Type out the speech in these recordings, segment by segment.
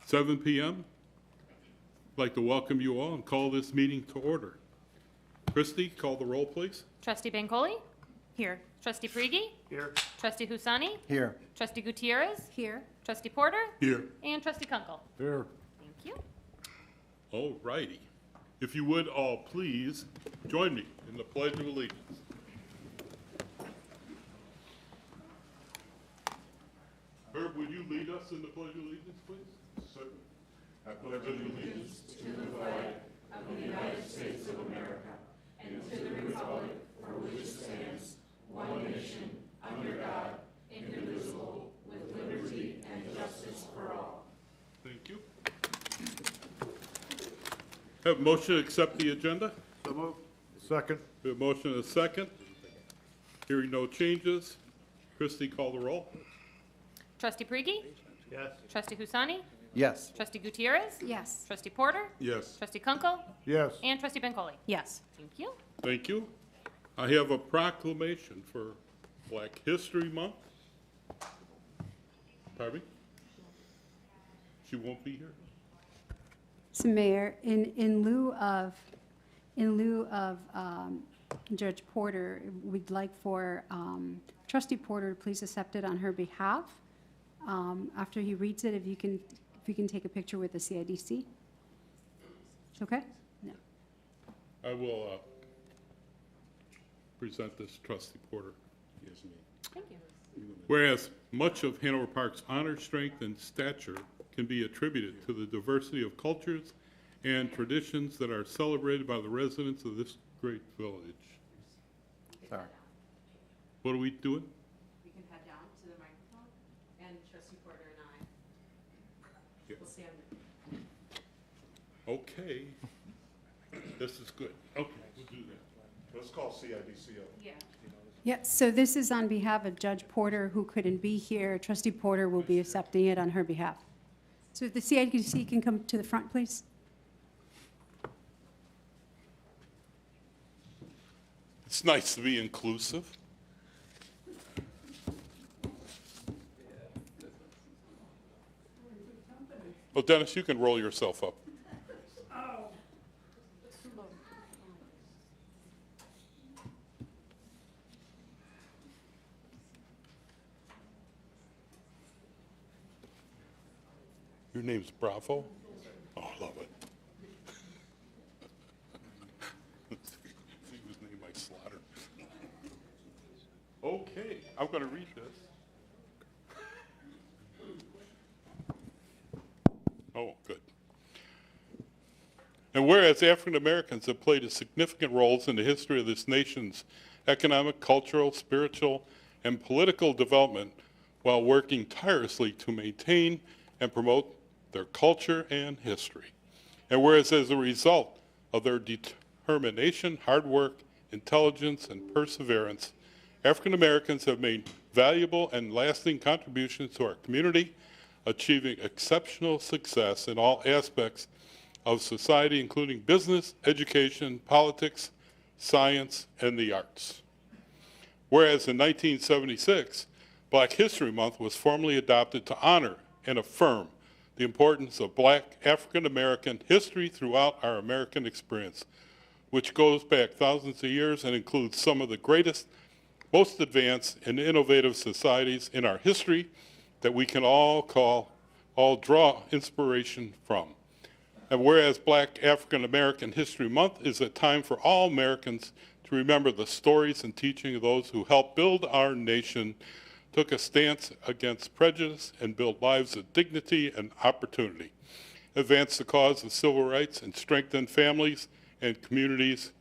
7 p.m. I'd like to welcome you all and call this meeting to order. Christy, call the roll, please. Trustee Bancole? Here. Trustee Prigi? Here. Trustee Husani? Here. Trustee Gutierrez? Here. Trustee Porter? Here. And Trustee Kunkel? Here. Thank you. All righty. If you would all please join me in the Pledge of Allegiance. Herb, would you lead us in the Pledge of Allegiance, please? Certainly. I pledge allegiance to the flag of the United States of America and to the republic for which it stands, one nation, under God, indivisible, with liberty and justice for all. Thank you. Have a motion to accept the agenda? So moved. Second. We have a motion and a second. Hearing no changes. Christie, call the roll. Trustee Prigi? Yes. Trustee Husani? Yes. Trustee Gutierrez? Yes. Trustee Porter? Yes. Trustee Kunkel? Yes. And Trustee Bancole? Yes. Thank you. Thank you. I have a proclamation for Black History Month. Pardon me? She won't be here? So Mayor, in lieu of Judge Porter, we'd like for Trustee Porter to please accept it on her behalf. After he reads it, if you can take a picture with the CIDC. Okay? No. I will present this to Trustee Porter. Yes, ma'am. Thank you. Whereas much of Hanover Park's honor, strength, and stature can be attributed to the diversity of cultures and traditions that are celebrated by the residents of this great village. Sorry. What are we doing? We can head down to the microphone, and Trustee Porter and I Yeah. will stand. Okay. This is good. Okay, we'll do that. Let's call CIDC up. Yeah. Yeah, so this is on behalf of Judge Porter, who couldn't be here. Trustee Porter will be accepting it on her behalf. So if the CIDC can come to the front, please. It's nice to be inclusive. Well, Dennis, you can roll yourself up. Your name's Bravo? Oh, I love it. See whose name I slaughter. Okay, I'm going to read this. Oh, good. And whereas African Americans have played a significant roles in the history of this nation's economic, cultural, spiritual, and political development while working tirelessly to maintain and promote their culture and history. And whereas as a result of their determination, hard work, intelligence, and perseverance, African Americans have made valuable and lasting contributions to our community, achieving exceptional success in all aspects of society, including business, education, politics, science, and the arts. Whereas in 1976, Black History Month was formally adopted to honor and affirm the importance of Black African American history throughout our American experience, which goes back thousands of years and includes some of the greatest, most advanced, and innovative societies in our history that we can all draw inspiration from. And whereas Black African American History Month is a time for all Americans to remember the stories and teaching of those who helped build our nation, took a stance against prejudice, and built lives of dignity and opportunity, advanced the cause of civil rights, and strengthened families and communities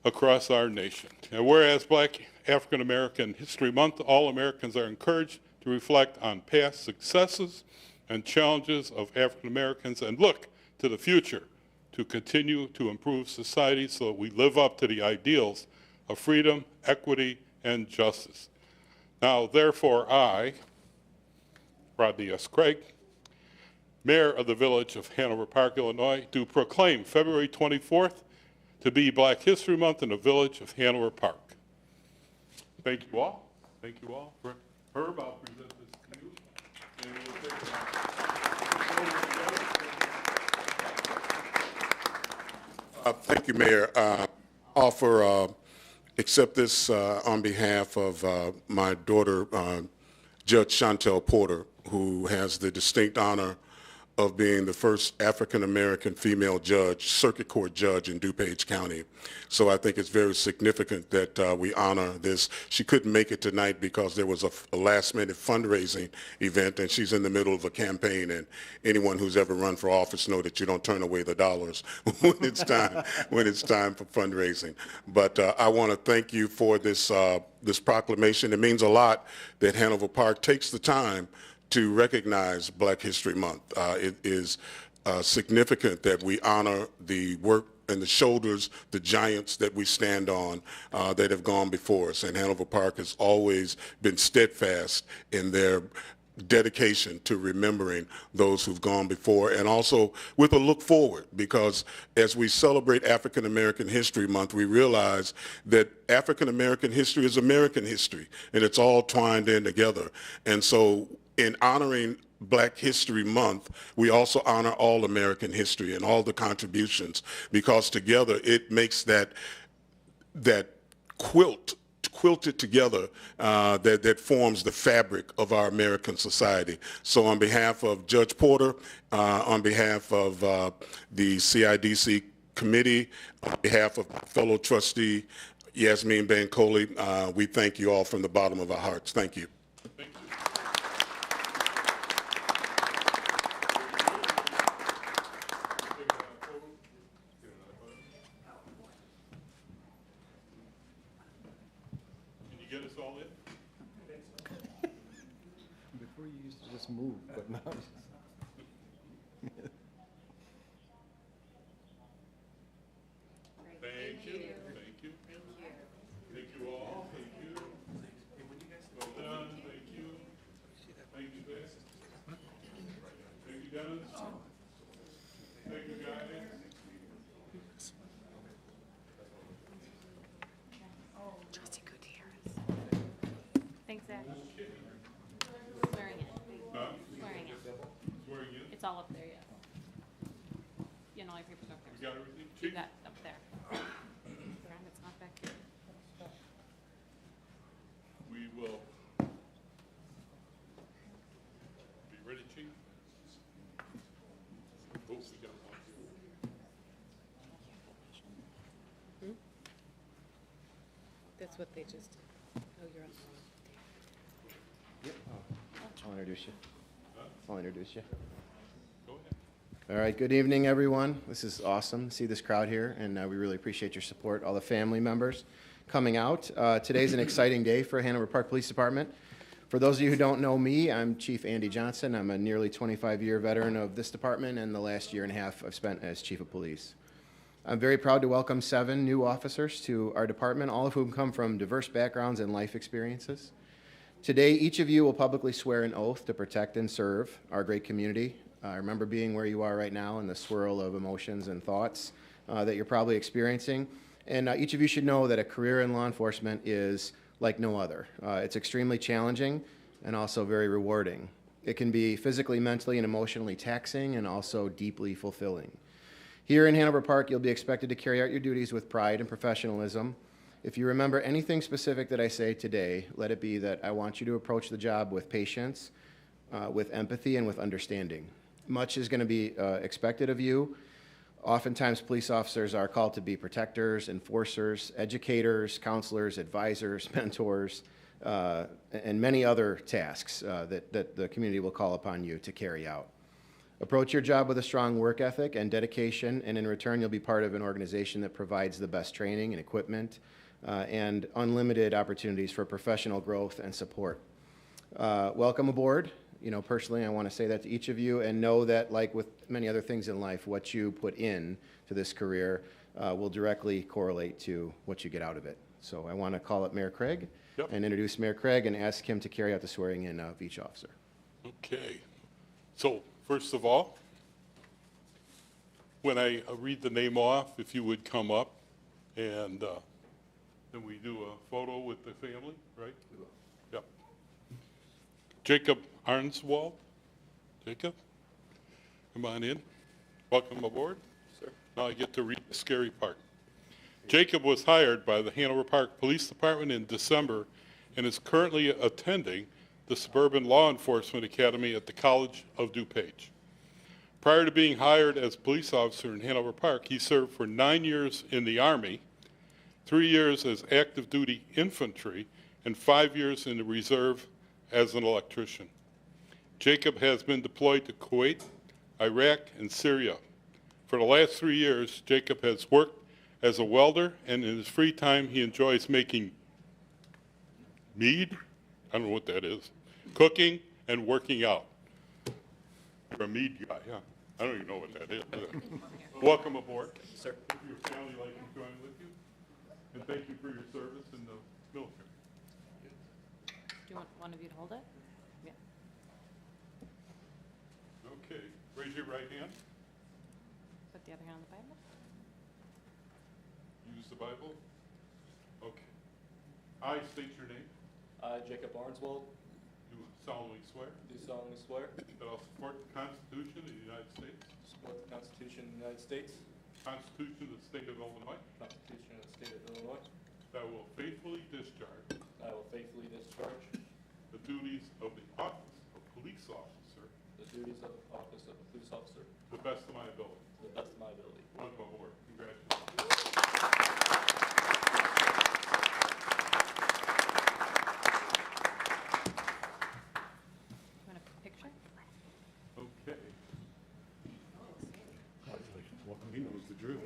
across our nation. And whereas Black African American History Month, all Americans are encouraged to reflect on past successes and challenges of African Americans and look to the future to continue to improve society so that we live up to the ideals of freedom, equity, and justice. Now, therefore, I, Rodney S. Craig, Mayor of the Village of Hanover Park, Illinois, do proclaim February 24th to be Black History Month in the Village of Hanover Park. Thank you all. Thank you all. Herb, I'll present this to you. And we'll take it. Thank you, Mayor. Accept this on behalf of my daughter, Judge Chantel Porter, who has the distinct honor of being the first African-American female judge, circuit court judge in DuPage County. So I think it's very significant that we honor this. She couldn't make it tonight because there was a last-minute fundraising event, and she's in the middle of a campaign, and anyone who's ever run for office know that you don't turn away the dollars when it's time for fundraising. But I want to thank you for this proclamation. It means a lot that Hanover Park takes the time to recognize Black History Month. It is significant that we honor the work and the shoulders, the giants that we stand on that have gone before us. And Hanover Park has always been steadfast in their dedication to remembering those who've gone before, and also with a look forward, because as we celebrate African American History Month, we realize that African American history is American history, and it's all twined in together. And so in honoring Black History Month, we also honor all American history and all the contributions, because together it makes that quilted together that forms the fabric of our American society. So on behalf of Judge Porter, on behalf of the CIDC committee, on behalf of my fellow trustee Yasmin Bankole, we thank you all from the bottom of our hearts. Thank you. Get us all in? Before you used to just move, but now. Thank you. Thank you. Thank you all. Thank you. Well done. Thank you. Thank you, Beth. Thank you, Dennis. Thank you, guys. Thanks, Zach. Swearing in. Swearing in. Swearing in. It's all up there, yeah. You know, all your papers up You there. got everything? You Chief? got up there. Graham, it's not back here. We will be ready, Chief. Oh, we got one. That's what they just did. Oh, you're on. I'll introduce you. I'll introduce you. Go ahead. All right, good evening, everyone. This is awesome to see this crowd here, and we really appreciate your support, all the family members coming out. Today's an exciting day for Hanover Park Police Department. For those of you who don't know me, I'm Chief Andy Johnson. I'm a nearly 25-year veteran of this department, and the last year and a half I've spent as Chief of Police. I'm very proud to welcome 7 new officers to our department, all of whom come from diverse backgrounds and life experiences. Today, each of you will publicly swear an oath to protect and serve our great community. I remember being where you are right now and the swirl of emotions and thoughts that you're probably experiencing. And each of you should know that a career in law enforcement is like no other. It's extremely challenging and also very rewarding. It can be physically, mentally, and emotionally taxing, and also deeply fulfilling. Here in Hanover Park, you'll be expected to carry out your duties with pride and professionalism. If you remember anything specific that I say today, let it be that I want you to approach the job with patience, with empathy, and with understanding. Much is going to be expected of you. Oftentimes, police officers are called to be protectors, enforcers, educators, counselors, advisors, mentors, and many other tasks that the community will call upon you to carry out. Approach your job with a strong work ethic and dedication, and in return, you'll be part of an organization that provides the best training and equipment and unlimited opportunities for professional growth and support. Welcome aboard. You know, personally, I want to say that to each of you, and know that, like with many other things in life, what you put in to this career will directly correlate to what you get out of it. So I want to call up Mayor Craig and introduce Mayor Craig and ask him to carry out the swearing in of each officer. Okay. So, first of all, when I read the name off, if you would come up, and then we do a photo with the family, right? Yep. Jacob Arnswald. Jacob, come on in. Welcome aboard. Sir. Now I get to read the scary part. Jacob was hired by the Hanover Park Police Department in December and is currently attending the Suburban Law Enforcement Academy at the College of DuPage. Prior to being hired as a police officer in Hanover Park, he served for 9 years in the Army, 3 years as active duty infantry, and 5 years in the reserve as an electrician. Jacob has been deployed to Kuwait, Iraq, and Syria. For the last 3 years, Jacob has worked as a welder, and in his free time, he enjoys making mead, I don't know what that is, cooking, and working out. You're a mead guy, huh? I don't even know what that is. Welcome aboard. Sir. Hope your family like enjoying with you, and thank you for your service in the military. Do you want one of you to hold it? Yeah. Okay, raise your right hand. Put the other hand on the Bible. Use the Bible. Okay. I state your name. I, Jacob Barneswold, Do solemnly swear do solemnly swear that I'll support the Constitution of the United States, to support the Constitution of the United States, Constitution of the State of Illinois, Constitution of the State of Illinois. that I will faithfully discharge I will faithfully discharge the duties of the office of police officer the duties of office of a police officer to the best of my ability. to the best of my ability. Welcome aboard. Congratulations. You want a picture? Okay. He knows the drill.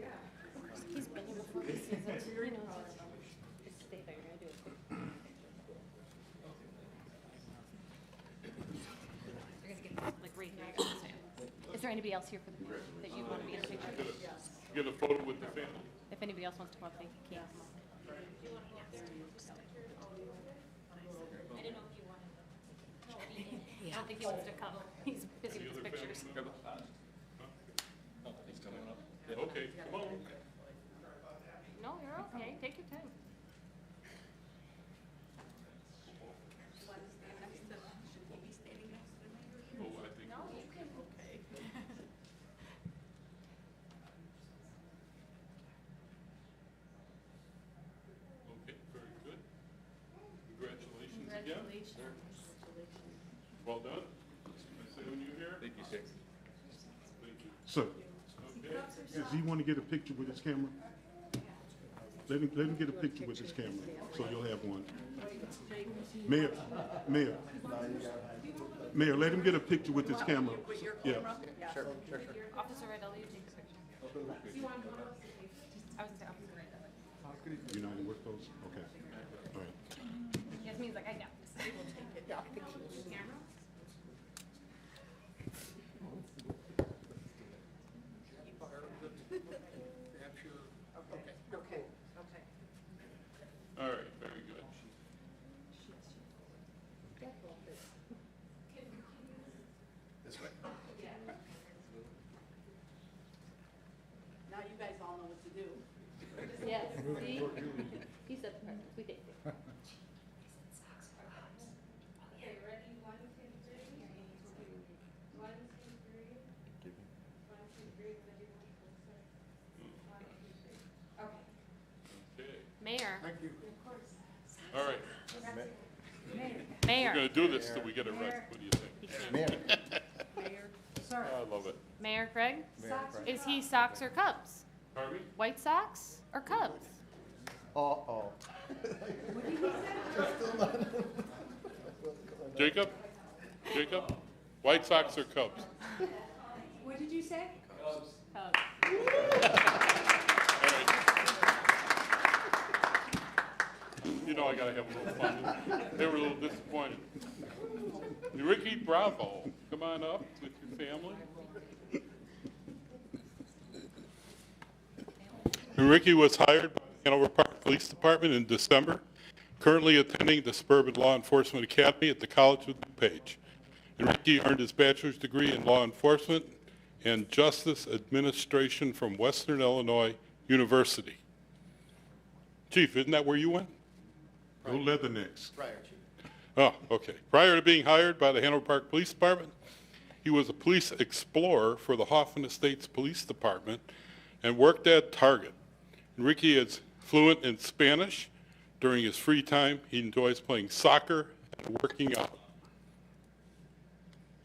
He's been here before. He sees it. He knows it. Just stay there. I do a quick picture. You're gonna get like right here. You gotta stand. Is there anybody else here for the that you want to be in a picture? Get a photo with the family. If anybody else wants to come up, they can come up. I didn't know if you wanted. I don't think he wants to come. He's busy with his pictures. Oh, he's coming up. Okay, come on. No, you're okay. Take your time. Oh, I think. No, you can. Okay. Okay, very good. Congratulations again. Well done. I say when you here. Thank you, sir. Thank you. Sir, Okay. does he want to get a picture with his camera? Let him get a picture with his camera, so you'll have one. Mayor, Mayor, let him get a picture with his camera. Yeah. Officer Red, I'll let you take the picture. I was gonna say Officer Red. You know how to work those? Okay. All right. Yasmin's like, I got this. Camera? All right, very good. This way. Now you guys all know what to do. Yes, see? He said the presents, we take it. Okay, ready? 1, 2, 3. 1, 2, 3. 1, 2, 3. Okay. Okay, Mayor, all right. Mayor, We're gonna do this till we get it right. What do you think? he can't. Mayor. I love it. Mayor Craig, is he Sox or Cubs? Pardon me? White Sox or Cubs? Uh-oh. Jacob? Jacob? White Sox or Cubs? What did you say? Cubs. All right. You know I gotta have a little fun. They were a little disappointed. Ricky Bravo, come on up with your family. Ricky was hired by the Hanover Park Police Department in December, currently attending the Suburban Law Enforcement Academy at the College of DuPage. Ricky earned his bachelor's degree in law enforcement and justice administration from Western Illinois University. Chief, isn't that where you went? Go Leathernecks. Prior, Chief. Oh, okay. Prior to being hired by the Hanover Park Police Department, he was a police explorer for the Hoffman Estates Police Department and worked at Target. Enrique is fluent in Spanish. During his free time, he enjoys playing soccer and working out.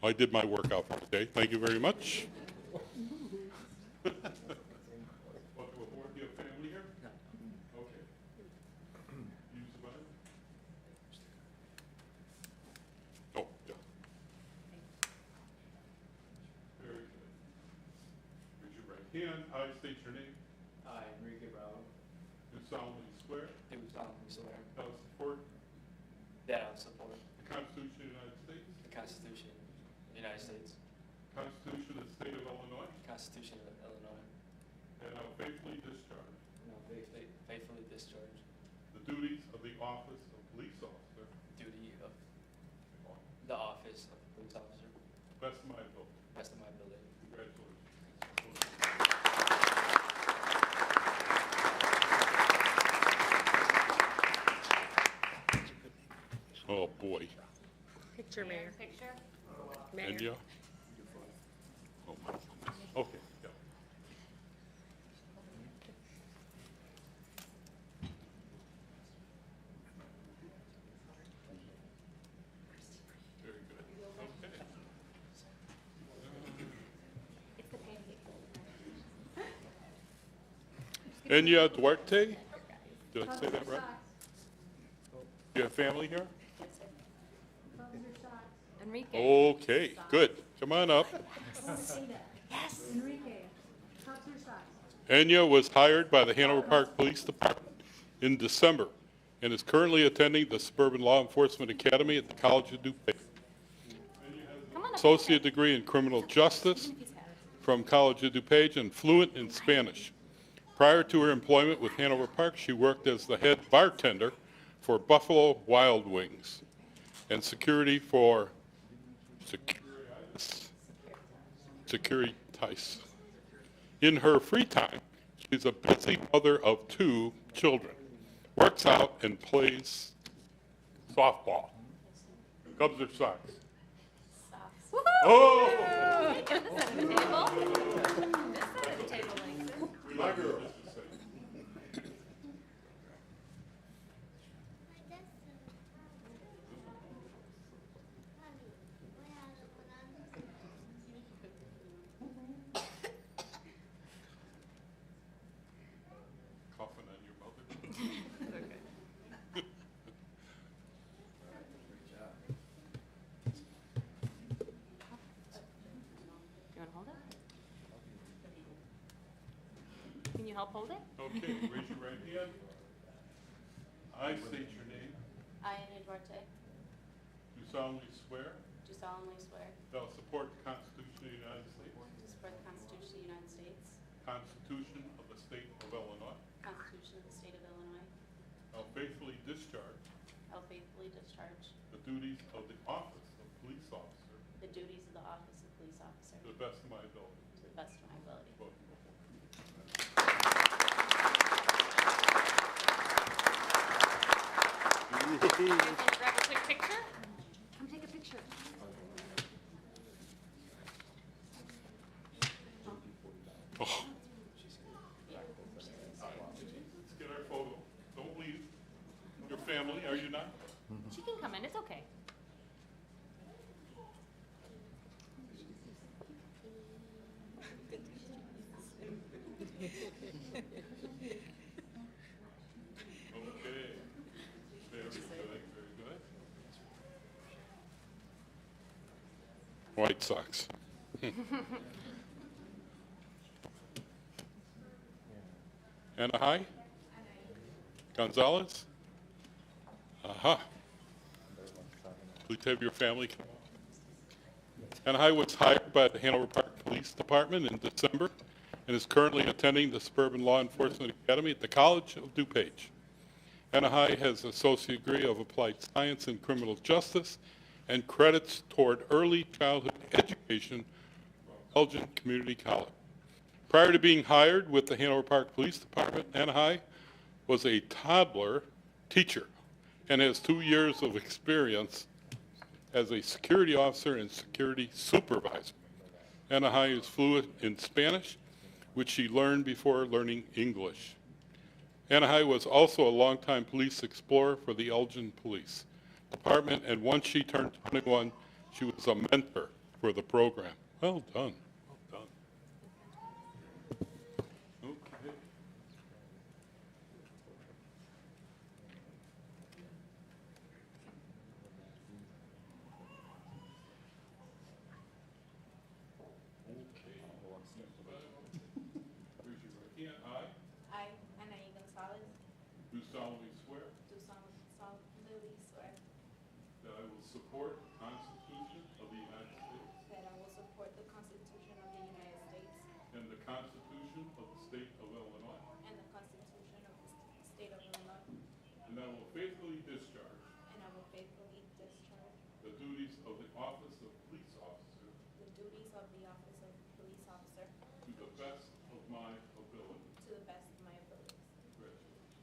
I did my workout for today. Thank you very much. Do you have family here? No. Okay. Use the button? Oh, yeah. Very good. Raise your right hand. I state your name. I, Enrique Bravo, Do solemnly swear do solemnly swear that I will support that I will support the Constitution of the United States, the Constitution of the United States, the Constitution of the State of Illinois, the Constitution of Illinois, and I will faithfully discharge and I will faithfully discharge the duties of the office of police officer the duty of the office of police officer to the best of my ability. best of my ability. Congratulations. Oh, boy. Picture, Mayor. Picture? Mayor. India? Oh, my goodness. Okay, yeah. Very good. Okay. It's the pancake. Enya Duarte? Did I say that right? You have family here? Enrique. Okay, good. Come on up. Enya was hired by the Hanover Park Police Department in December and is currently attending the Suburban Law Enforcement Academy at the College of DuPage. Come on up. Associate degree in criminal justice from College of DuPage and fluent in Spanish. Prior to her employment with Hanover Park, she worked as the head bartender for Buffalo Wild Wings and security for Securitas. In her free time, she's a busy mother of 2 children, works out and plays softball. Cubs or Sox? Oh! This side of the table. This side of the table likes it. My girl. Coughing on your mother. You want to hold it? Can you help hold it? Okay, raise your right hand. I state your name. I, Anya Duarte, Do solemnly swear do solemnly swear that I will support the Constitution of the United States, to support the Constitution of the United States, Constitution of the State of Illinois. Constitution of the State of Illinois. I will faithfully discharge I will faithfully discharge the duties of the office of police officer the duties of the office of police officer to the best of my ability. to the best of my ability. You guys want to grab a quick picture? Come take a picture. Oh. Let's get our photo. Don't leave. Your family, are you not? She can come in. It's okay. Okay. Very good, very good. White Sox. Anaheim? Gonzalez? Aha. Please have your family come. Anaheim was hired by the Hanover Park Police Department in December and is currently attending the Suburban Law Enforcement Academy at the College of DuPage. Anaheim has an associate degree of applied science in criminal justice and credits toward early childhood education from Elgin Community College. Prior to being hired with the Hanover Park Police Department, Anaheim was a toddler teacher and has 2 years of experience as a security officer and security supervisor. Anaheim is fluent in Spanish, which she learned before learning English. Anahai was also a longtime police explorer for the Elgin Police Department, and once she turned 21, she was a mentor for the program. Well done. Well done. Okay. Raise your right hand. I, Anaí Gonzalez, Do solemnly swear do solemnly swear that I will support the Constitution of the United States that I will support the Constitution of the United States and the Constitution of the State of Illinois, and the Constitution of the State of Illinois, and that I will faithfully discharge and I will faithfully discharge the duties of the office of police officer the duties of the office of police officer to the best of my ability. to the best of my abilities. Congratulations.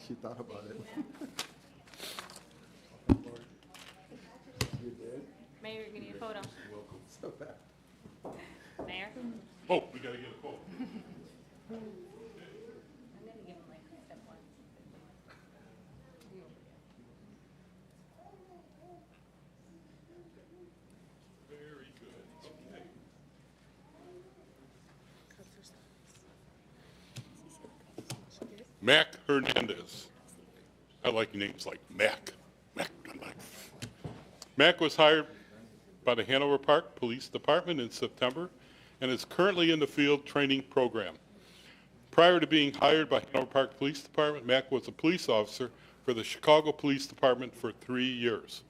She thought about it. Mayor, you're gonna need a photo. So bad. Mayor? Oh, we gotta get a photo. I'm gonna give him like step one. Very good. Okay. Mac Hernandez. I like names like Mac. Mac was hired by the Hanover Park Police Department in September and is currently in the field training program. Prior to being hired by Hanover Park Police Department, Mac was a police officer for the Chicago Police Department for 3 years.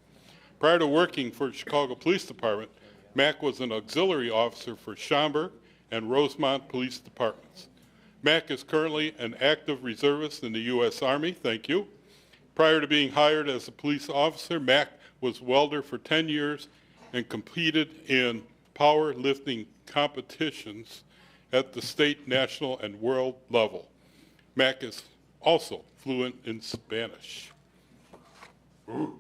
Prior to working for the Chicago Police Department, Mac was an auxiliary officer for Schaumburg and Rosemont Police Departments. Mac is currently an active reservist in the U.S. Army. Thank you. Prior to being hired as a police officer, Mac was welder for 10 years and competed in powerlifting competitions at the state, national, and world level. Mac is also fluent in Spanish. Ooh.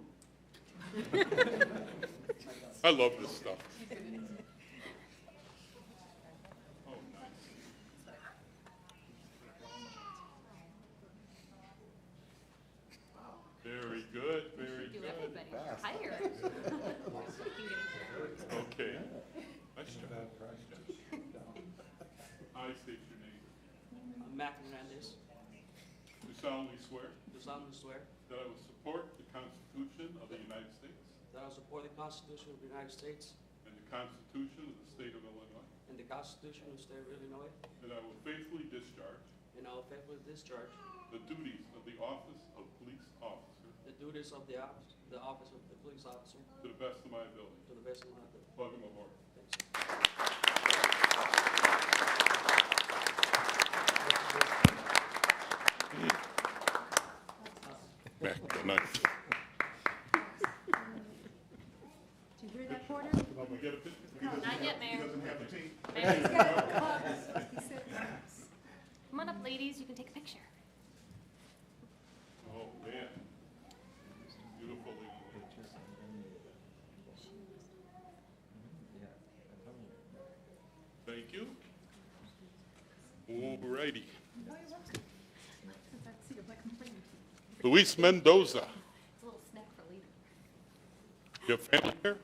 I love this stuff. Oh, nice. Very good, very Do good. everybody. Higher. Okay. Nice job. I state your name. Mac Hernandez, Do solemnly swear do solemnly swear that I will support the Constitution of the United States that I will support the Constitution of the United States and the Constitution of the State of Illinois, and the Constitution of the State of Illinois, and I will faithfully discharge and I will faithfully discharge the duties of the office of police officer the duties of the office of the police officer to the best of my ability. to the best of my ability. Welcome aboard. Thanks. Mac, nice. Did you hear that, Porter? We get a picture? Not yet, Mayor. Have the team. Come on up, ladies, you can take a picture. Oh, man. Beautiful lady. Thank you. All righty. Luis Mendoza. It's a little snack for later. You have family here?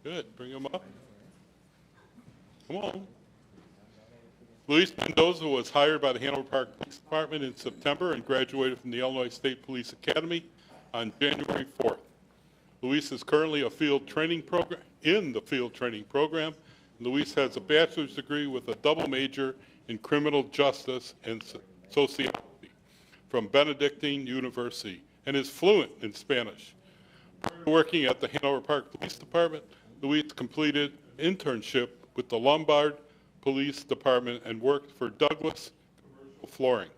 Good, bring them up. Come on. Luis Mendoza was hired by the Hanover Park Police Department in September and graduated from the Illinois State Police Academy on January 4th. Luis is currently in the field training program. Luis has a bachelor's degree with a double major in criminal justice and sociology from Benedictine University and is fluent in Spanish. Prior to working at the Hanover Park Police Department, Luis completed internship with the Lombard Police Department and worked for Douglas Commercial Flooring.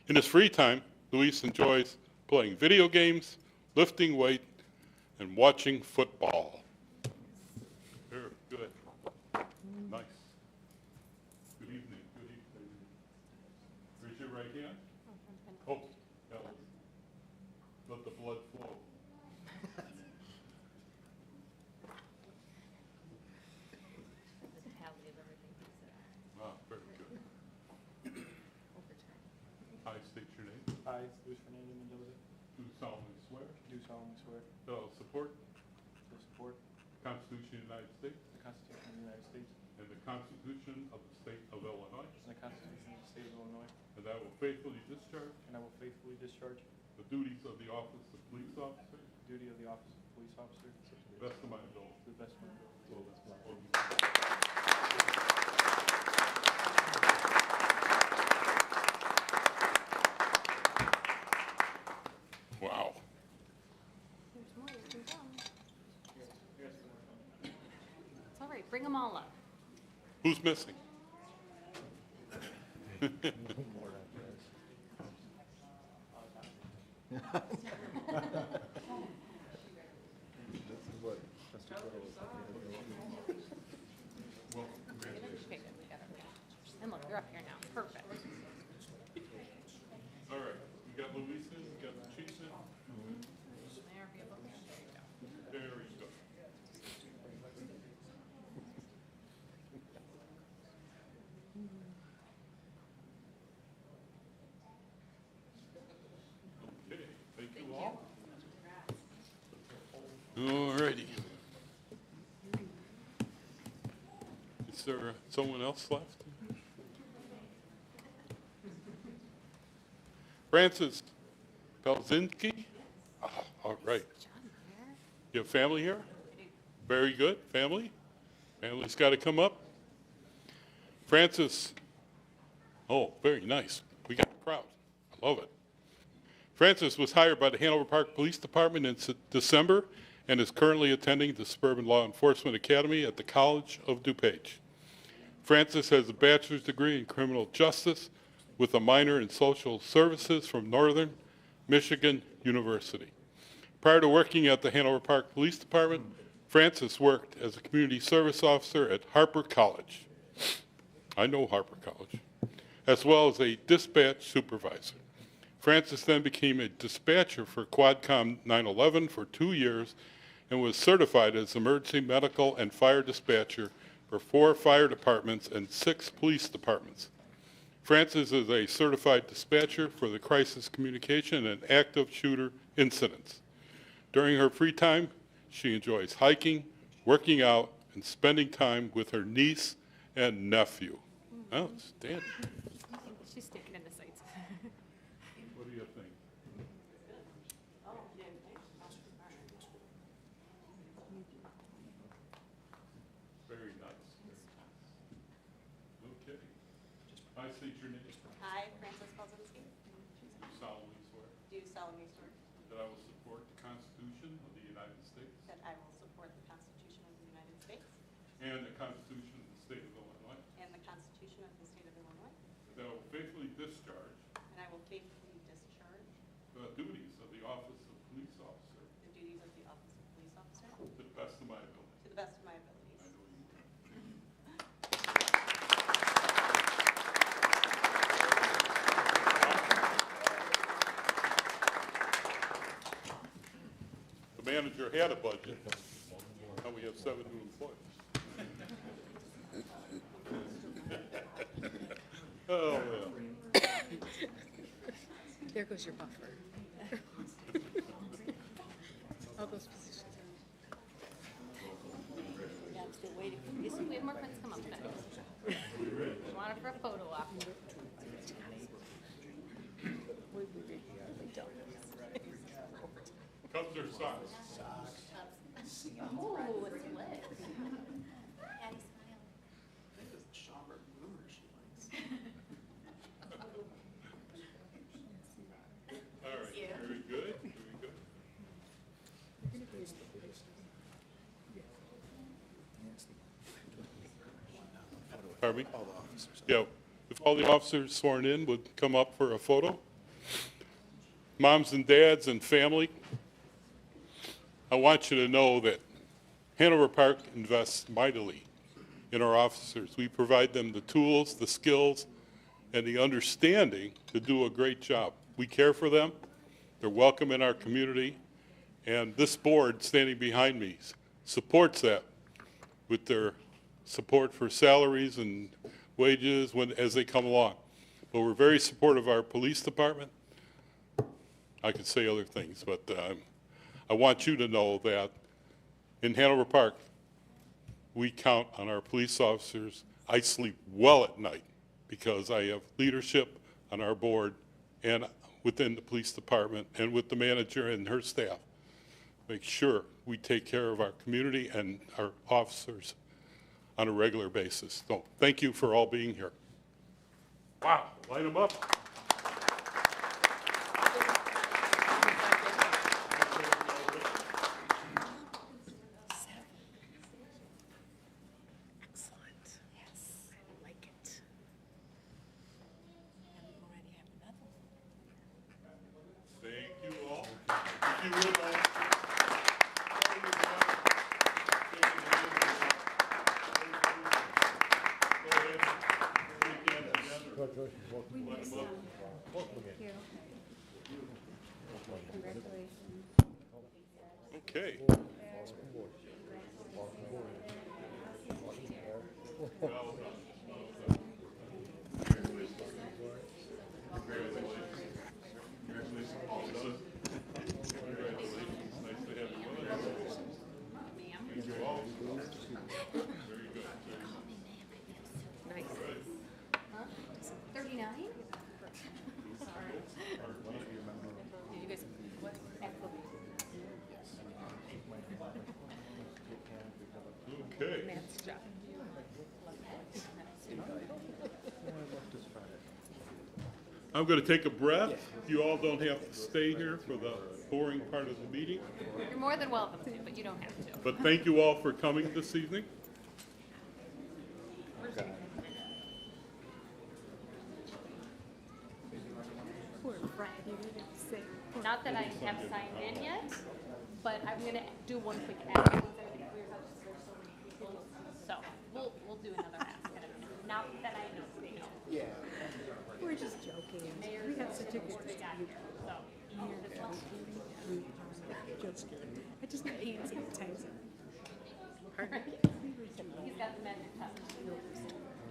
In his free time, Luis enjoys playing video games, lifting weight, and watching football. Very good. Nice. Good evening. Good evening. hand? Oh, that was, let the blood flow. Tally of everything he said. Ah, very good. I state your name. I, Luis Fernando Mendoza, Do solemnly swear do solemnly swear that I will support to support the Constitution of the United States the Constitution of the United States and the Constitution of the State of Illinois, and the Constitution of the State of Illinois, and that I will faithfully discharge and I will faithfully discharge the duties of the office of police officer the duty of the office of police officer to the best of my ability. to the best of my ability. So help me God. Wow. There's more, you can come. It's all right, bring them all up. Who's missing? Okay, good, we got our pictures. And look, you're up here now, perfect. All right, we got Luisa, we got Chiefs. There we go. There you go. There we go. Okay, thank you all. All righty. Is there someone else left? Francis Belzinski? Ah, all right. You have family here? Very good. Family? Family's got to come up. Francis. Oh, very nice. We got a crowd. I love it. Francis was hired by the Hanover Park Police Department in December and is currently attending the Suburban Law Enforcement Academy at the College of DuPage. Francis has a bachelor's degree in criminal justice with a minor in social services from Northern Michigan University. Prior to working at the Hanover Park Police Department, Francis worked as a community service officer at Harper College. I know Harper College, as well as a dispatch supervisor. Francis then became a dispatcher for Quadcom 911 for 2 years and was certified as emergency medical and fire dispatcher for 4 fire departments and 6 police departments. Francis is a certified dispatcher for the crisis communication and active shooter incidents. During her free time, she enjoys hiking, working out, and spending time with her niece and nephew. Oh, Stan, She's sticking in the sights. what do you think? Very nice. Okay. I state your name. I, Frances Belzinski, Do solemnly swear do solemnly swear that I will support the Constitution of the United States that I will support the Constitution of the United States and the Constitution of the State of Illinois, and the Constitution of the State of Illinois, that I will faithfully discharge and I will faithfully discharge the duties of the office of police officer the duties of the office of police officer to the best of my ability. to the best of my I abilities. know you will. The manager had a budget. Now we have 7 new employees. Oh, well. There goes your buffer. All those positions. Yeah, I'm still waiting for this. We have more friends come up next. We want it for a photo op. Cups or socks? Ooh, it's lit. All right, very good, very good. Pardon me? All the officers. Yeah, if all the officers sworn in would come up for a photo. Moms and dads and family, I want you to know that Hanover Park invests mightily in our officers. We provide them the tools, the skills, and the understanding to do a great job. We care for them. They're welcome in our community. And this board standing behind me supports that with their support for salaries and wages as they come along. But we're very supportive of our police department. I could say other things, but I want you to know that in Hanover Park, we count on our police officers. I sleep well at night because I have leadership on our board and within the police department and with the manager and her staff. Make sure we take care of our community and our officers on a regular basis. So thank you for all being here. Wow, light them up. Excellent. Yes, I like it. And we already have another one. Thank you all. If you would, We need some. Here. Congratulations. Okay. Nice. 39? You guys, what? Okay. Matt's job. I'm going to take a breath. You all don't have to stay here for the boring part of the meeting. You're more than welcome to, but you don't have to. But thank you all for coming this evening. Poor Brad, you didn't say. Not that I have signed in yet, but I'm gonna do one quick ask. Once everything clears up, just there's so many people. So we'll do another ask. Not that I know they know. Yeah. We're just joking. We got such a good time. So this one, I just got hands sanitizer. he's got the magic touch.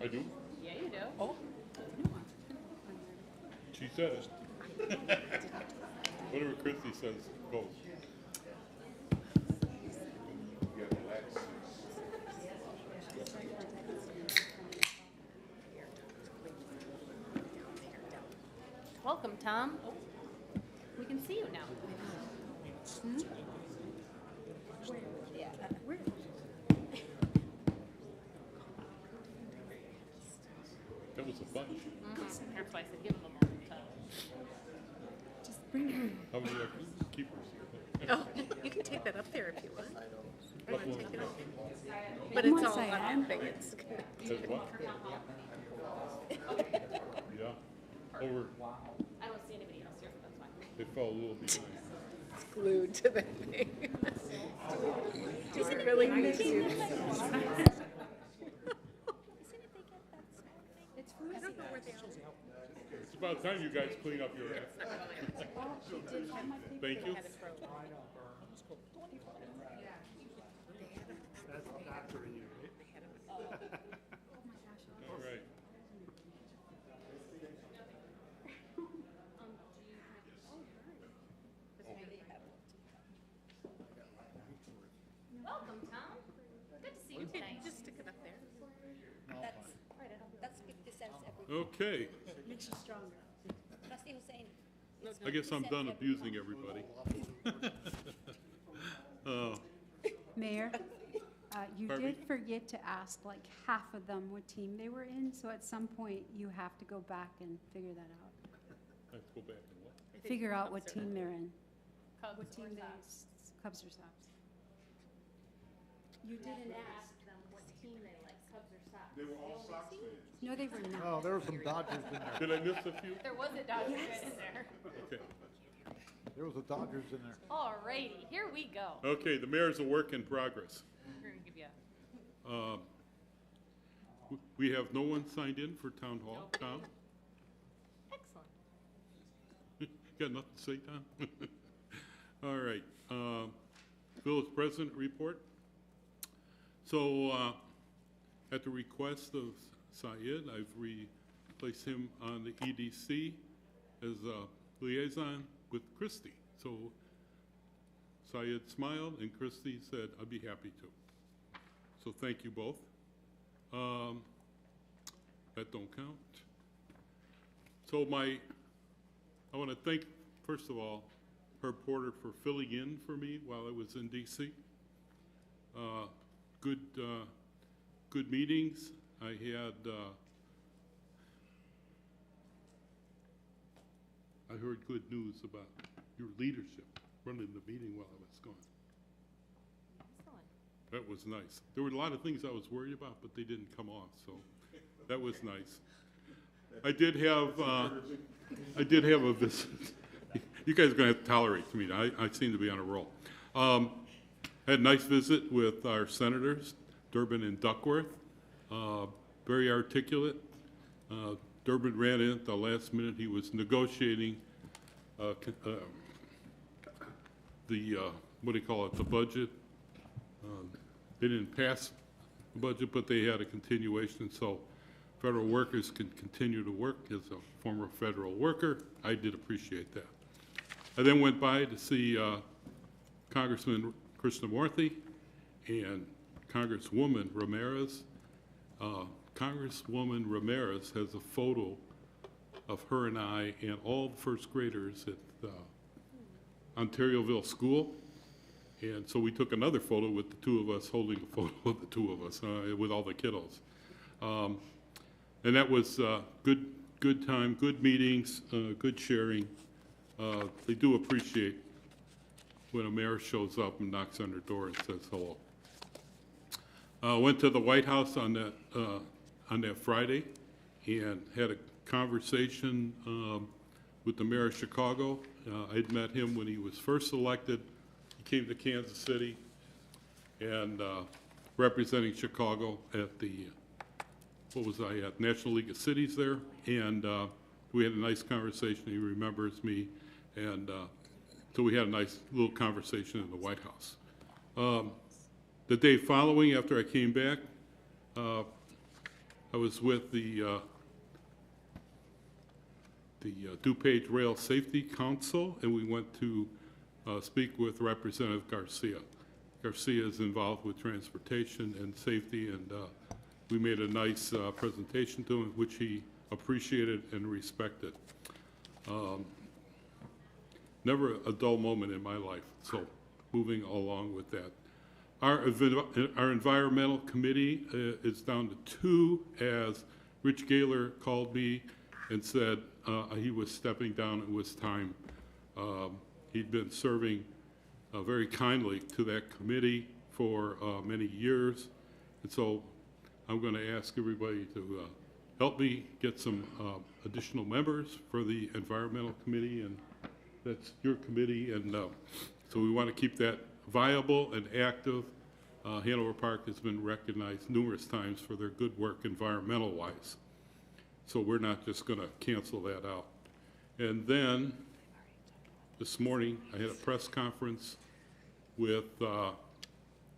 I do. Yeah, you do. Oh. She said it. Whatever Christy says goes. Welcome, Tom. We can see you now. That was a bunch. That's why I said give him a moment to. Just bring it. How many keepers? Oh, you can take that up there if you want. I want to take it up. But Come it's on, all on Cyan. that thing. It's Says what? Yeah. Over, I don't see anybody else here, so that's fine. they fell a little behind. glued to the thing. Does it really make you? I don't know where they are. It's about time you guys clean up your act. Thank you. All right. Welcome, Tom. Good to see you tonight. Just stick it up there. That's 50 cents every, Okay. Makes you stronger. Trustee Hussein. I guess I'm done abusing everybody. Mayor, you Pardon me? did forget to ask like half of them what team they were in, so at some point you have to go back and figure that out. Let's go back and what? Figure out what team they're in. Cubs What or team they, Sox? Cubs or Sox. You didn't ask. them what team they like, Cubs or Sox. They were all Sox fans. No, they were not. Oh, there were some Dodgers in there. Did I miss a few? There was a Dodger fan in there. Okay. There was a Dodgers in there. Alrighty, here we go. Okay, the mayor's a work in progress. We're gonna give you a We have no one signed in for town hall, Tom? got nothing to say, Tom? All right. Village President report. So at the request of Syed, I've replaced him on the EDC as a liaison with Christie. So Syed smiled and Christie said, I'd be happy to. So thank you both. That don't count. So I want to thank, first of all, Herb Porter for filling in for me while I was in DC. Good meetings. I had, I heard good news about your leadership running the meeting while I was gone. Excellent. That was nice. There were a lot of things I was worried about, but they didn't come off, so that was nice. I did have a visit. You guys are going to have to tolerate me. I seem to be on a roll. I had a nice visit with our senators, Durbin and Duckworth. Very articulate. Durbin ran in at the last minute. He was negotiating the, what do you call it, the budget. They didn't pass the budget, but they had a continuation, so federal workers can continue to work. As a former federal worker, I did appreciate that. I then went by to see Congressman Krishnamurthy and Congresswoman Ramirez. Congresswoman Ramirez has a photo of her and I and all the first graders at Ontarioville School. And so we took another photo with the two of us holding a photo of the two of us with all the kiddos. And that was good time, good meetings, good sharing. They do appreciate when a mayor shows up and knocks on their door and says hello. Went to the White House on that Friday and had a conversation with the mayor of Chicago. I'd met him when he was first elected. He came to Kansas City and representing Chicago at the, what was I at, National League of Cities there. And we had a nice conversation. He remembers me. And so we had a nice little conversation in the White House. The day following, after I came back, I was with the DuPage Rail Safety Council, and we went to speak with Representative Garcia. Garcia is involved with transportation and safety, and we made a nice presentation to him, which he appreciated and respected. Never a dull moment in my life, so moving along with that. Our environmental committee is down to 2, as Rich Gaylor called me and said he was stepping down. It was time. He'd been serving very kindly to that committee for many years. And so I'm going to ask everybody to help me get some additional members for the environmental committee, and that's your committee. And so we want to keep that viable and active. Hanover Park has been recognized numerous times for their good work environmental-wise. So we're not just going to cancel that out. And then this morning, I had a press conference with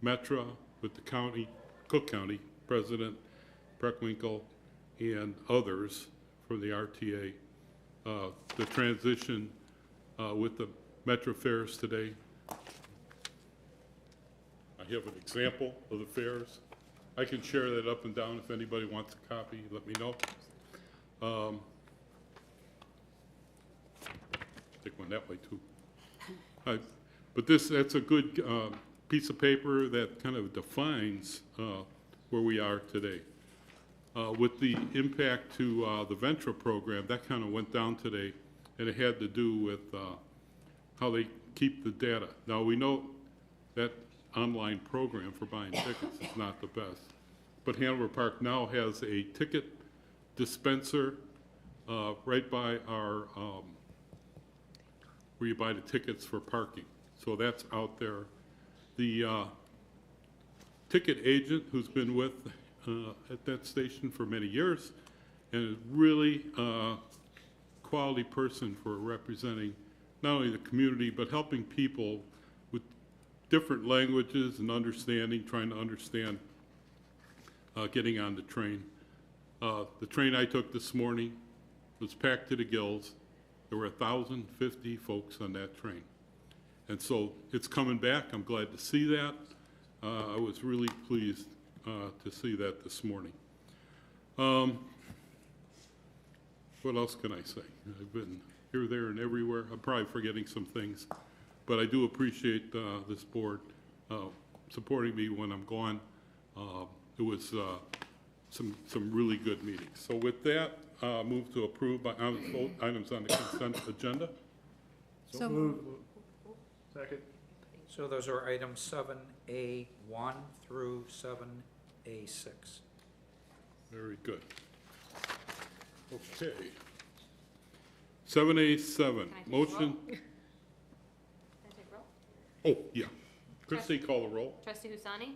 Metra, with the county, Cook County President Preckwinkle, and others from the RTA. The transition with the Metra fairs today. I have an example of the fairs. I can share that up and down if anybody wants a copy, let me know. Take one that way too. But that's a good piece of paper that kind of defines where we are today. With the impact to the Ventra program, that kind of went down today, and it had to do with how they keep the data. Now, we know that online program for buying tickets is not the best, but Hanover Park now has a ticket dispenser right by our, where you buy the tickets for parking. So that's out there. The ticket agent who's been with at that station for many years and is really a quality person for representing not only the community, but helping people with different languages and understanding, trying to understand getting on the train. The train I took this morning was packed to the gills. There were 1,050 folks on that train. And so it's coming back. I'm glad to see that. I was really pleased to see that this morning. What else can I say? I've been here, there, and everywhere. I'm probably forgetting some things, but I do appreciate this board supporting me when I'm gone. It was some really good meetings. So with that, move to approve by unanimous vote items on the consent agenda. So moved. Second. So those are items 7A1 through 7A6. Very good. Okay. 7A7, motion, Can I take roll? oh, yeah. Christie, call the roll. Trustee Husani?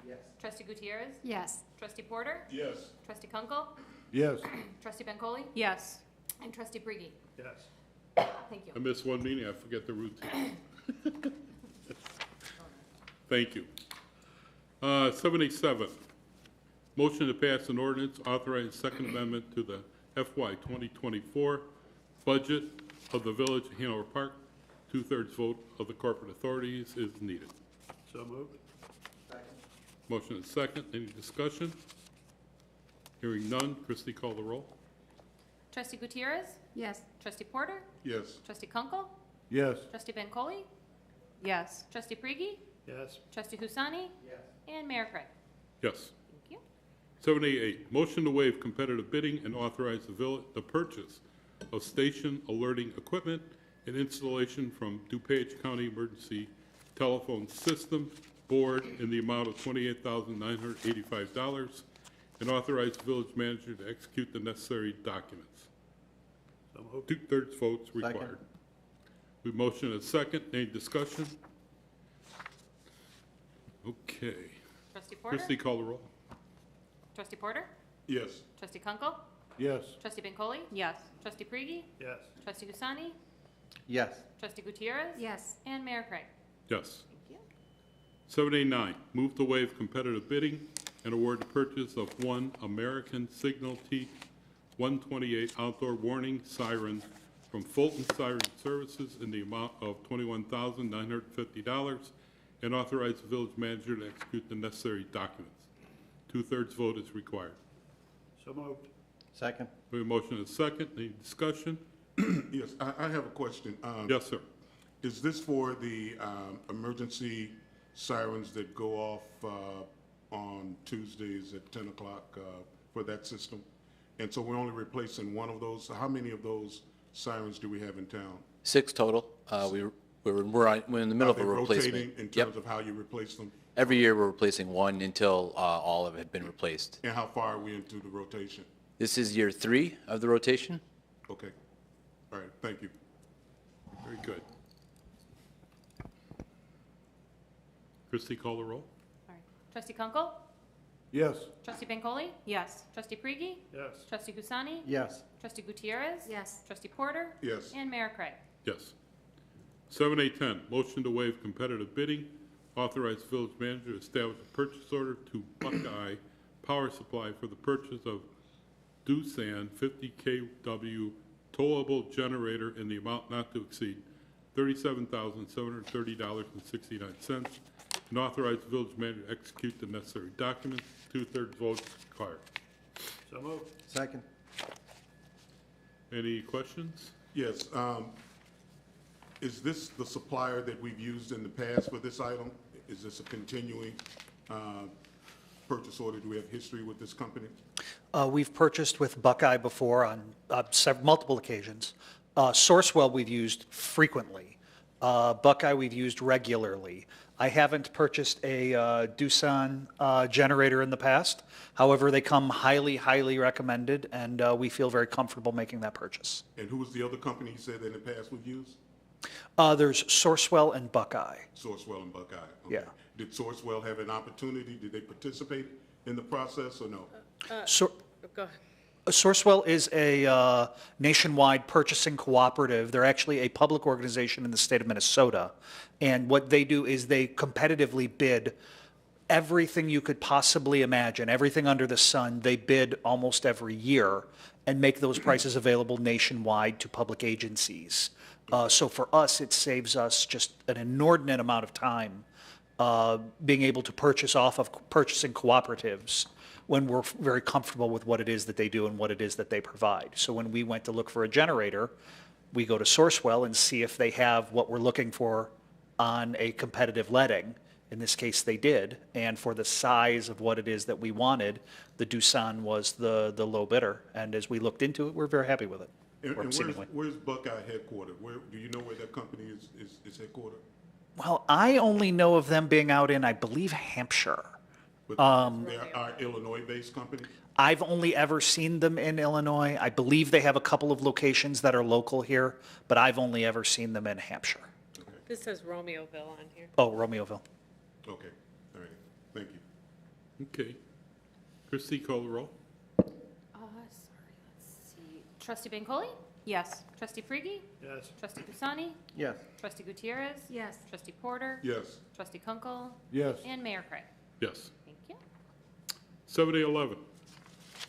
Yes. Trustee Gutierrez? Yes. Trustee Porter? Yes. Trustee Kunkel? Yes. Trustee Bancole? Yes. And Trustee Brigi? Yes. Thank you. I missed one meeting, I forget the routine. Thank you. 7A7, motion to pass an ordinance authorizing second amendment to the FY 2024 budget of the Village of Hanover Park. 2/3 vote of the corporate authorities is needed. So moved. Motion is second. Any discussion? Hearing none. Christie, call the roll. Trustee Gutierrez? Yes. Trustee Porter? Yes. Trustee Kunkel? Yes. Trustee Bancole? Yes. Trustee Brigi? Yes. Trustee Husani? Yes. And Mayor Craig? Yes. Thank you. 7A8, motion to waive competitive bidding and authorize the purchase of station alerting equipment and installation from DuPage County Emergency Telephone System Board in the amount of $28,985 and authorize the village manager to execute the necessary documents. So moved. 2/3 votes required. Second. We motion a second. Any discussion? Okay. Trustee Porter? Christie, call the roll. Trustee Porter? Yes. Trustee Kunkel? Yes. Trustee Bancole? Yes. Trustee Brigi? Yes. Trustee Husani? Yes. Trustee Gutierrez? Yes. And Mayor Craig? Yes. Thank you. 7A9, move to waive competitive bidding and award the purchase of one American Signal T-128 outdoor warning siren from Fulton Siren Services in the amount of $21,950 and authorize the village manager to execute the necessary documents. 2/3 vote is required. So moved. Second. We have a motion and a second. Any discussion? Yes, I have a question. Yes, sir. Is this for the emergency sirens that go off on Tuesdays at 10 o'clock for that system? And so we're only replacing one of those. So how many of those sirens do we have in town? 6 total. We're in the middle of a Are they replacement. rotating in Yep. terms of how you replace them? Every year, we're replacing one until all of it had been replaced. And how far are we into the rotation? This is year 3 of the rotation. Okay. All right, thank you. Very good. Christie, call the roll. All right. Trustee Kunkel? Yes. Trustee Bancole? Yes. Trustee Brigi? Yes. Trustee Husani? Yes. Trustee Gutierrez? Yes. Trustee Porter? Yes. And Mayor Craig? Yes. 7A10, motion to waive competitive bidding, authorize village manager to establish a purchase order to Buckeye Power Supply for the purchase of Doosan 50 kW towable generator in the amount not to exceed $37,730.69, and authorize the village manager to execute the necessary documents. 2/3 votes required. So moved. Second. Any questions? Yes. Is this the supplier that we've used in the past for this item? Is this a continuing purchase order? Do we have history with this company? We've purchased with Buckeye before on multiple occasions. Sourcewell we've used frequently. Buckeye we've used regularly. I haven't purchased a Doosan generator in the past. However, they come highly, highly recommended, and we feel very comfortable making that purchase. And who was the other company you said that in the past we've used? There's Sourcewell and Buckeye. Sourcewell and Buckeye. Okay. Yeah. Did Sourcewell have an opportunity? Did they participate in the process or no? So, Go ahead. Sourcewell is a nationwide purchasing cooperative. They're actually a public organization in the state of Minnesota. And what they do is they competitively bid everything you could possibly imagine, everything under the sun. They bid almost every year and make those prices available nationwide to public agencies. So for us, it saves us just an inordinate amount of time being able to purchase off of purchasing cooperatives when we're very comfortable with what it is that they do and what it is that they provide. So when we went to look for a generator, we go to Sourcewell and see if they have what we're looking for on a competitive letting. In this case, they did. And for the size of what it is that we wanted, the Doosan was the low bidder. And as we looked into it, we're very happy with it. And where's Buckeye headquartered? Where, do you know where that company is headquartered? Well, I only know of them being out in, I believe, Hampshire. But they're our Illinois-based company? I've only ever seen them in Illinois. I believe they have a couple of locations that are local here, but I've only ever seen them in Hampshire. This says Romeoville on here. Oh, Romeoville. Okay, all right, thank you. Okay. Christie, call the roll. Sorry, let's see. Trustee Bancole? Yes. Trustee Frigie? Yes. Trustee Kusani? Yes. Trustee Gutierrez? Yes. Trustee Porter? Yes. Trustee Kunkel? Yes. And Mayor Craig. Yes. Thank you. 7A11,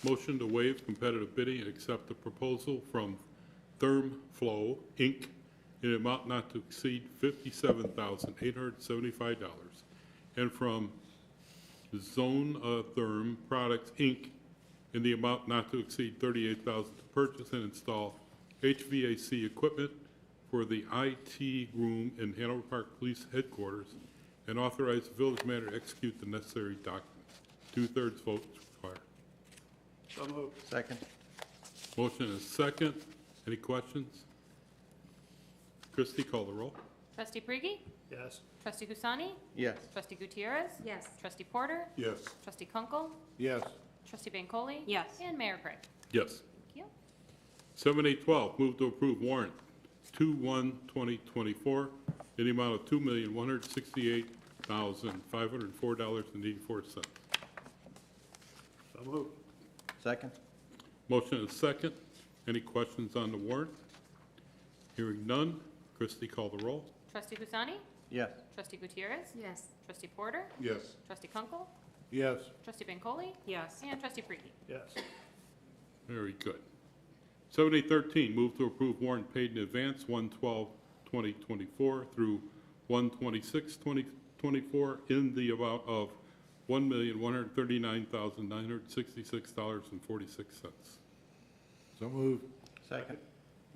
motion to waive competitive bidding and accept the proposal from ThermFlow, Inc. in an amount not to exceed $57,875, and from Zone Therm Products, Inc. in the amount not to exceed $38,000 to purchase and install HVAC equipment for the IT room in Hanover Park Police Headquarters, and authorize the village manager to execute the necessary documents. 2/3 vote is required. So moved. Second. Motion is second. Any questions? Christie, call the roll. Trustee Frigie? Yes. Trustee Kusani? Yes. Trustee Gutierrez? Yes. Trustee Porter? Yes. Trustee Kunkel? Yes. Trustee Bancole? Yes. And Mayor Craig. Yes. Thank you. 7A12, move to approve warrant 2/1/2024 in the amount of $2,168,504.84. So moved. Second. Motion is second. Any questions on the warrant? Hearing none. Christie, call the roll. Trustee Kusani? Yes. Trustee Gutierrez? Yes. Trustee Porter? Yes. Trustee Kunkel? Yes. Trustee Bancole? Yes. And Trustee Frigie. Yes. Very good. 7A13, move to approve warrant paid in advance 1/12/2024 through 1/26/2024 in the amount of $1,139,966.46. So moved. Second.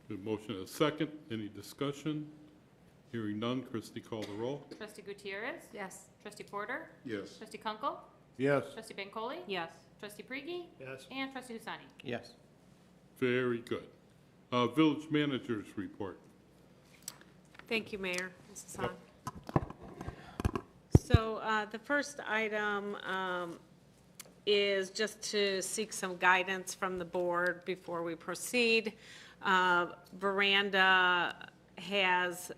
The motion is second. Any discussion? Hearing none. Christie, call the roll. Trustee Gutierrez? Yes. Trustee Porter? Yes. Trustee Kunkel? Yes. Trustee Bancole? Yes. Trustee Frigie? Yes. And Trustee Husani. Yes. Very good. Village managers report. Thank you, Mayor. Mrs. Hahn. So the first item is just to seek some guidance from the board before we proceed. Veranda has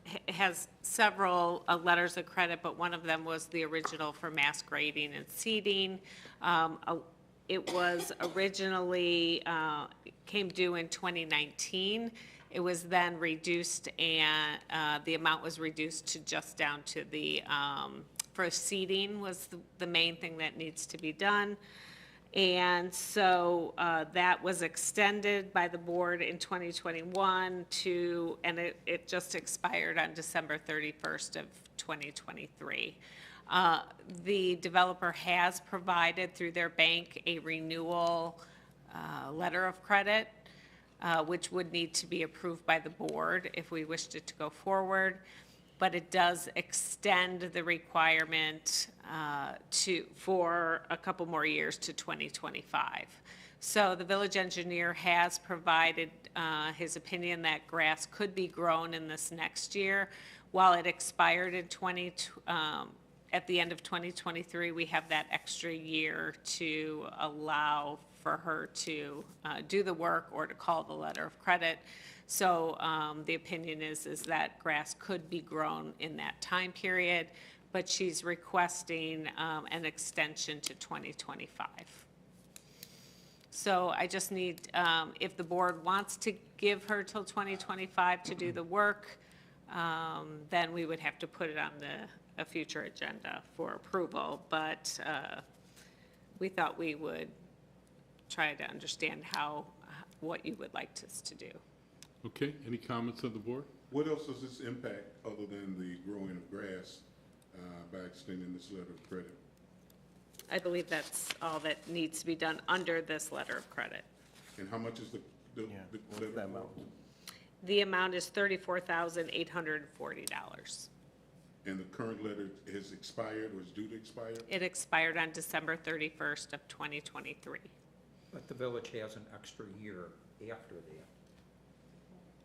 several letters of credit, but one of them was the original for mass grading and seeding. It was originally, came due in 2019. It was then reduced, and the amount was reduced to just down to the, for seeding was the main thing that needs to be done. And so that was extended by the board in 2021 to, and it just expired on December 31st of 2023. The developer has provided through their bank a renewal letter of credit, which would need to be approved by the board if we wished it to go forward. But it does extend the requirement for a couple more years to 2025. So the village engineer has provided his opinion that grass could be grown in this next year. While it expired in at the end of 2023, we have that extra year to allow for her to do the work or to call the letter of credit. So the opinion is that grass could be grown in that time period, but she's requesting an extension to 2025. So I just need, if the board wants to give her till 2025 to do the work, then we would have to put it on a future agenda for approval. But we thought we would try to understand what you would like us to do. Okay, any comments on the board? What else does this impact other than the growing of grass by extending this letter of credit? I believe that's all that needs to be done under this letter of credit. And how much is the letter amount? The amount is $34,840. And the current letter has expired or is due to expire? It expired on December 31st of 2023. But the village has an extra year after that.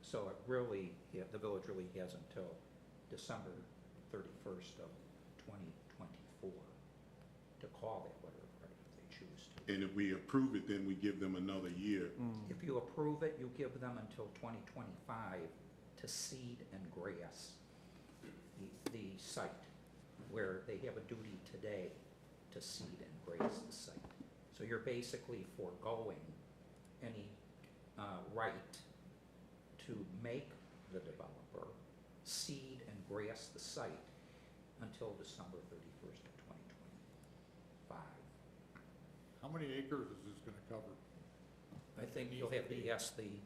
So it really, the village really has until December 31st of 2024 to call that letter of credit if they choose to. And if we approve it, then we give them another year. If you approve it, you give them until 2025 to seed and grass the site, where they have a duty today to seed and grass the site. So you're basically foregoing any right to make the developer seed and grass the site until December 31st of 2025. How many acres is this gonna cover? I think you'll have to ask the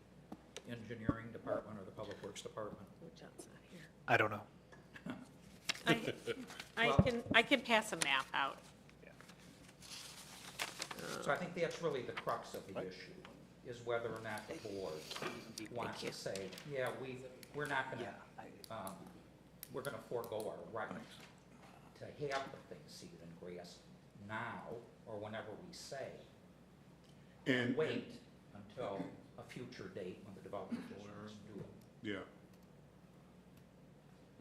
engineering department or the public works department. John's not here. I don't know. I can pass a map out. So I think that's really the crux of the issue, is whether or not the board wants to say, yeah, we're not gonna, we're gonna forego our right to have the thing seeded and grass now, or whenever we say, And wait until a future date when the developer just wants to do it. Yeah.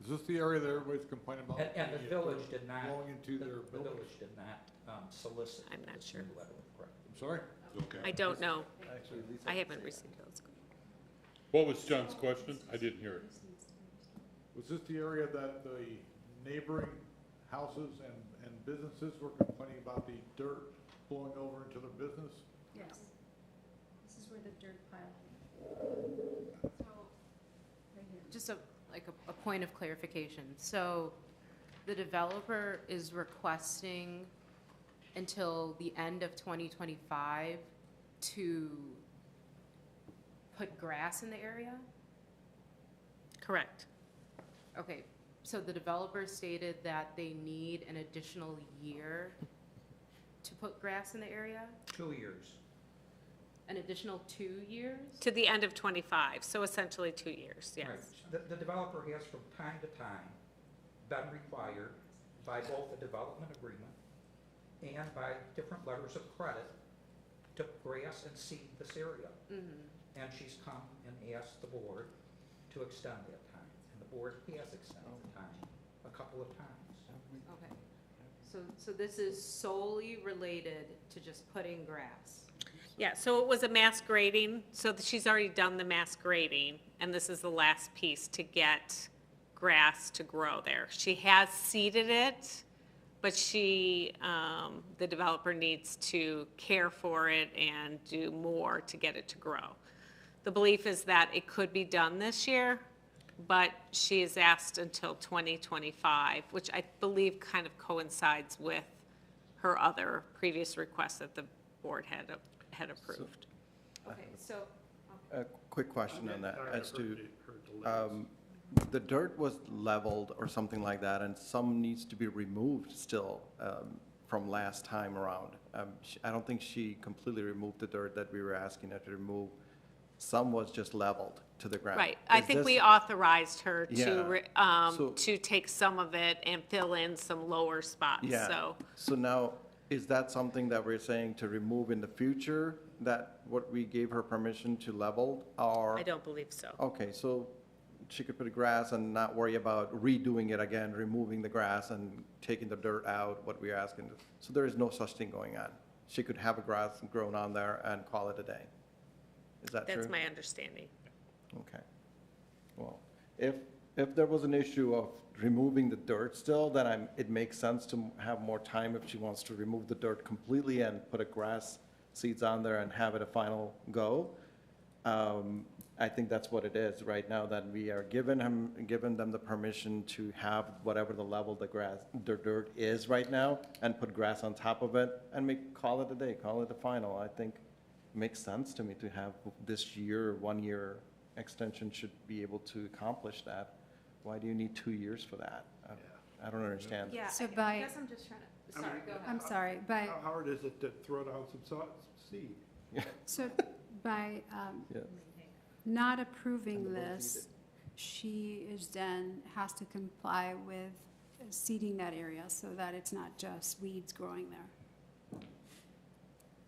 Is this the area that everybody's complaining about? And the village did not, Blowing into their the buildings? village did not solicit I'm not this sure. new letter of credit. I'm sorry? Okay. I don't know. I haven't received those. What was John's question? I didn't hear it. Was this the area that the neighboring houses and businesses were complaining about the dirt blowing over into their business? Yes. This is where the dirt pile. Right here. Just a point of clarification. So the developer is requesting until the end of 2025 to put grass in the area? Correct. Okay, so the developer stated that they need an additional year to put grass in the area? 2 years. An additional 2 years? To the end of 25, so essentially 2 years, yes. Right. The developer has from time to time been required by both a development agreement and by different letters of credit to grass and seed this area. And she's come and asked the board to extend that time, and the board has extended the time a couple of times. Okay. So this is solely related to just putting grass? Yeah, so it was a mass grading, so she's already done the mass grading, and this is the last piece to get grass to grow there. She has seeded it, but the developer needs to care for it and do more to get it to grow. The belief is that it could be done this year, but she has asked until 2025, which I believe kind of coincides with her other previous requests that the board had approved. Okay, so, A quick question on that, as to, the dirt was leveled or something like that, and some needs to be removed still from last time around. I don't think she completely removed the dirt that we were asking her to remove. Some was just leveled to the ground. Right, I think we authorized her Yeah. to take some of it and fill in some lower spots, Yeah. so. So now, is that something that we're saying to remove in the future, that what we gave her permission to level, or? I don't believe so. Okay, so she could put grass and not worry about redoing it again, removing the grass and taking the dirt out, what we're asking. So there is no such thing going on. She could have a grass grown on there and call it a day. Is that true? That's my understanding. Okay. Well, if there was an issue of removing the dirt still, then it makes sense to have more time if she wants to remove the dirt completely and put a grass seeds on there and have it a final go. I think that's what it is right now, that we are giving them the permission to have whatever the level the dirt is right now, and put grass on top of it, and call it a day, call it a final. I think makes sense to me to have this year, 1 year extension should be able to accomplish that. Why do you need 2 years for that? I don't understand. Yeah, So I by- guess I'm just trying to, sorry, go ahead. I'm sorry, by, How hard is it to throw down some seed? so by Yeah. not approving this, she is then has to comply with seeding that area so that it's not just weeds growing there.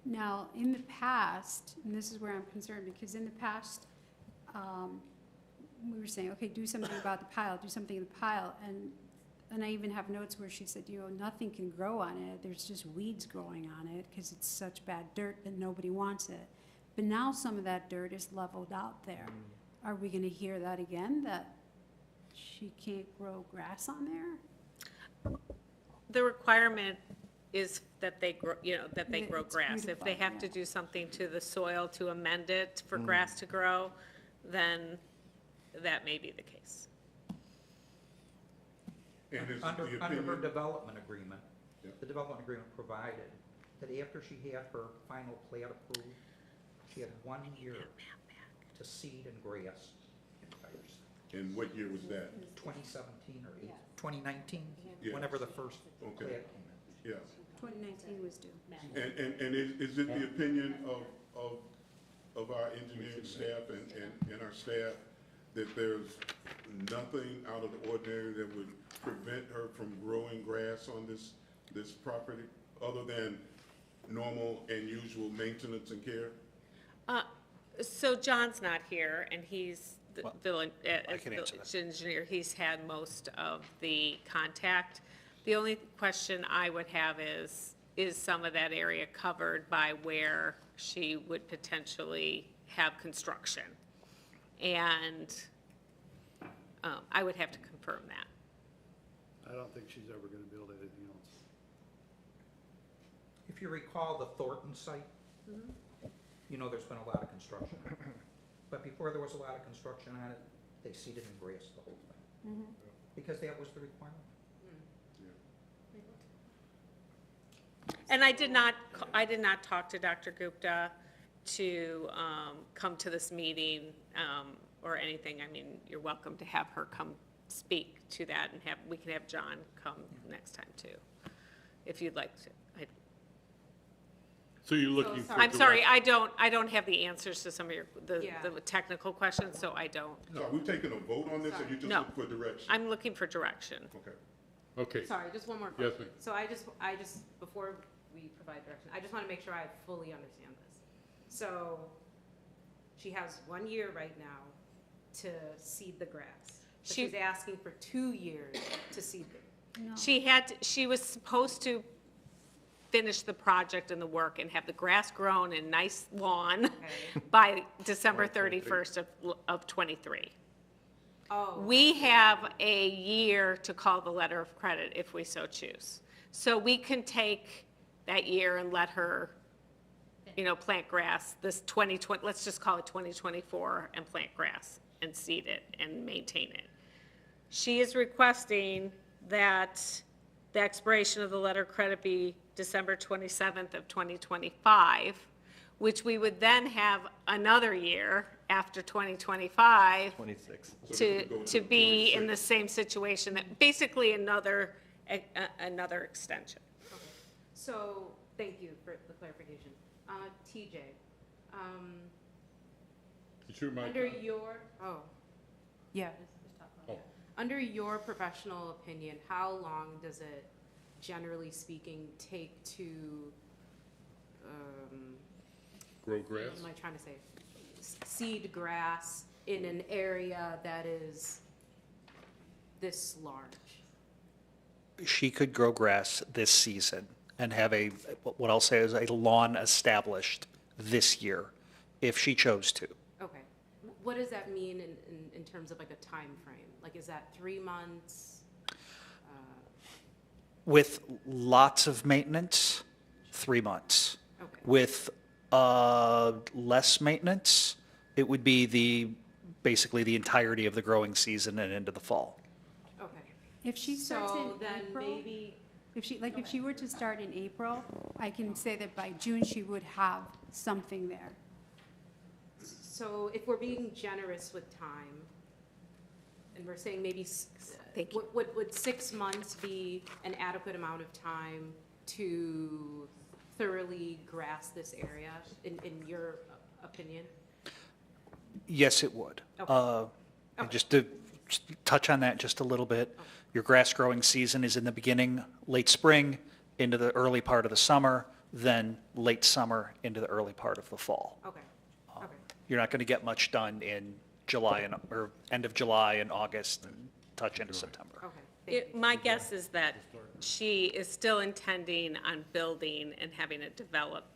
Now, in the past, and this is where I'm concerned, because in the past, we were saying, okay, do something about the pile, do something in the pile, and I even have notes where she said, nothing can grow on it, there's just weeds growing on it, because it's such bad dirt that nobody wants it. But now some of that dirt is leveled out there. Are we gonna hear that again, that she can't grow grass on there? The requirement is that they grow, that they Yeah, grow it's grass. If they beautiful, have to yeah. do something to the soil to amend it for grass to grow, then that may be the case. And is Under the her opinion, development agreement, Yeah. the development agreement provided that after she had her final plat approved, she had 1 year to seed and grass entire site. and what year was that? 2017 or 2019, Yeah. whenever the first Okay. plat came in. Yeah. 2019 was due. And is it the opinion of our engineering staff and our staff that there's nothing out of the ordinary that would prevent her from growing grass on this property, other than normal and usual maintenance and care? So John's not here, and he's the Well, village, I as can answer village engineer, he's had most of the contact. The only question I would have is some of that area covered by where she would potentially have construction? And I would have to confirm that. I don't think she's ever gonna build anything else. If you recall the Thornton site, there's been a lot of construction. But before there was a lot of construction on it, they seeded and grassed the whole thing. Because that was the requirement. And I did not talk to Dr. Gupta to come to this meeting or anything. I mean, you're welcome to have her come speak to that, and we can have John come next time too, if you'd like to. So you're looking for. I'm sorry, direct- I don't have the answers to some of the Yeah. technical questions, so I don't. So are we taking a vote on this, or you just No. look for direction? I'm looking for direction. Okay. Okay. Sorry, just one more Yes, question. ma'am. So I just, before we provide direction, I just want to make sure I fully understand this. So she has 1 year right now to seed the grass. But She- she's asking for 2 years to seed the. She was supposed to finish the project and the work and have the grass grown and nice lawn Okay. by December 31st of '23. Oh. We have a year to call the letter of credit if we so choose. So we can take that year and let her, plant grass, this 2020, let's just call it 2024, and plant grass and seed it and maintain it. She is requesting that the expiration of the letter of credit be December 27th of 2025, which we would then have another year after 2025 26. to be in the same situation, that basically another extension. So, thank you for the clarification. TJ, Is your mic under on? your, yeah. Oh. Under your professional opinion, how long does it, generally speaking, take to, Grow grass? what am I trying to say? Seed grass in an area that is this large? She could grow grass this season and have what I'll say is a lawn established this year, if she chose to. Okay. What does that mean in terms of like a time frame? Like, is that 3 months? With lots of maintenance, 3 months. Okay. With Less maintenance. It would be basically the entirety of the growing season and into the fall. Okay. If she starts So in then April, maybe, if she were to start in April, I can say that by June she would have something there. so if we're being generous with time, and we're saying maybe, Thank you. would 6 months be an adequate amount of time to thoroughly grasp this area, in your opinion? Yes, it would. Okay. And just to touch on that just a little bit, your grass growing season is in the beginning, late spring, into the early part of the summer, then late summer into the early part of the fall. Okay, okay. You're not going to get much done in July or end of July and August and touch into September. Okay. My guess is that she is still intending on building and having a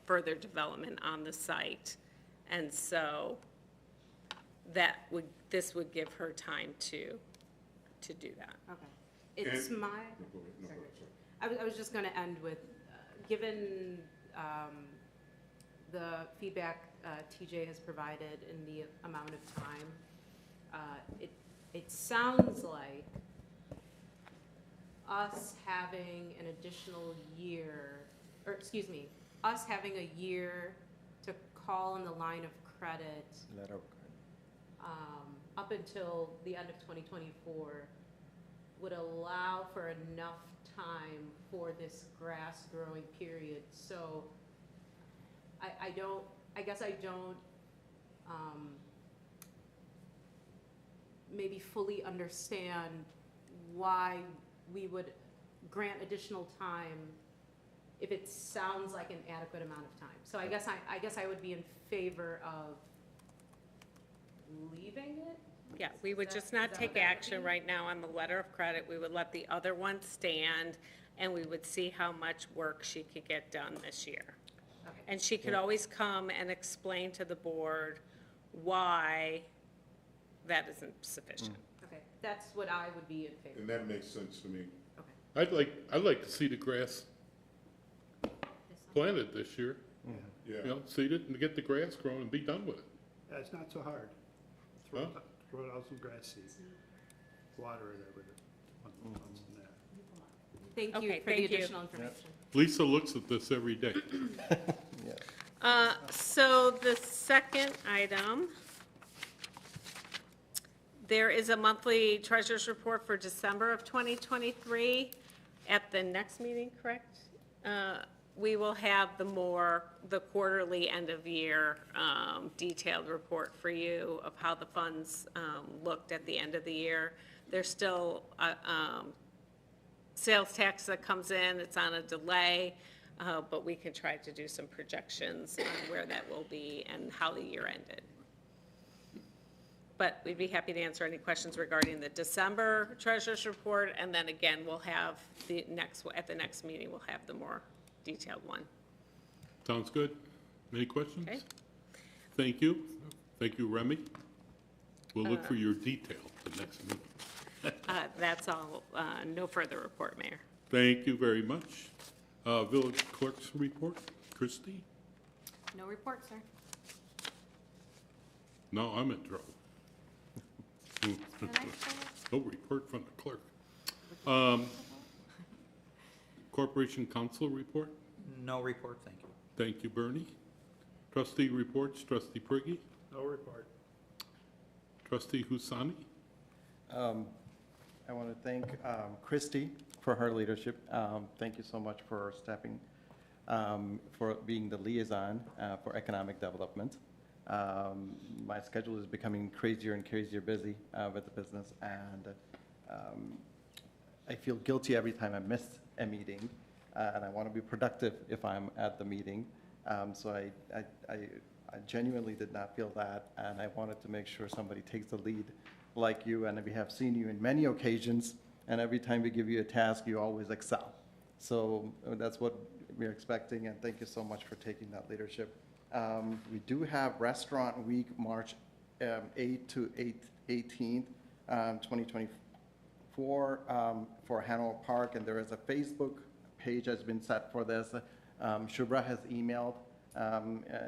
further development on the site. And so this would give her time to do that. Okay. It's And- my, I was just going to end with, given the feedback TJ has provided in the amount of time, it sounds like us having an additional year, or excuse me, us having a year to call in the line of credit Letter of up until the end of 2024 would allow for enough time for this grass growing period. So I guess I don't maybe fully understand why we would grant additional time if it sounds like an adequate amount of time. So I guess I would be in favor of leaving it. Yeah, we would just not take action right now on the letter of credit. We would let the other one stand, and we would see how much work she could get done this year. Okay. And she could always come and explain to the board why that isn't sufficient. Okay, that's what I would be in favor. And that makes sense to me. Okay. I'd like to see the grass planted this year, Yeah. you know, seed it and get the grass growing and be done with it. Yeah, it's not so hard. Huh? Throw out some grass seeds, water it every once in there. Thank you Okay, for the thank you. additional information. Lisa looks at this every day. So the second item, there is a monthly treasurer's report for December of 2023 at the next meeting, correct? We will have the quarterly end of year detailed report for you of how the funds looked at the end of the year. There's still sales tax that comes in, it's on a delay, but we can try to do some projections on where that will be and how the year ended. But we'd be happy to answer any questions regarding the December treasurer's report, and then again, we'll have at the next meeting, we'll have the more detailed one. Sounds good. Any questions? Okay. Thank you. Thank you, Remy. We'll look for your detail at the next meeting. That's all, no further report, Mayor. Thank you very much. Village Clerk's report, Christie? No report, sir. No, I'm in trouble. Can I say it? No report from the clerk. Corporation Council report? No report, thank you. Thank you, Bernie. Trustee reports, Trustee Priggy, No report. Trustee Husani. I want to thank Christy for her leadership. Thank you so much for for being the liaison for economic development. My schedule is becoming crazier and crazier busy with the business, and I feel guilty every time I miss a meeting, and I want to be productive if I'm at the meeting. So I genuinely did not feel that, and I wanted to make sure somebody takes the lead like you, and we have seen you in many occasions, and every time we give you a task, you always excel. So that's what we're expecting, and thank you so much for taking that leadership. We do have Restaurant Week, March 8th to 18th, 2024, for Hanover Park, and there is a Facebook page that's been set for this. Shubra has emailed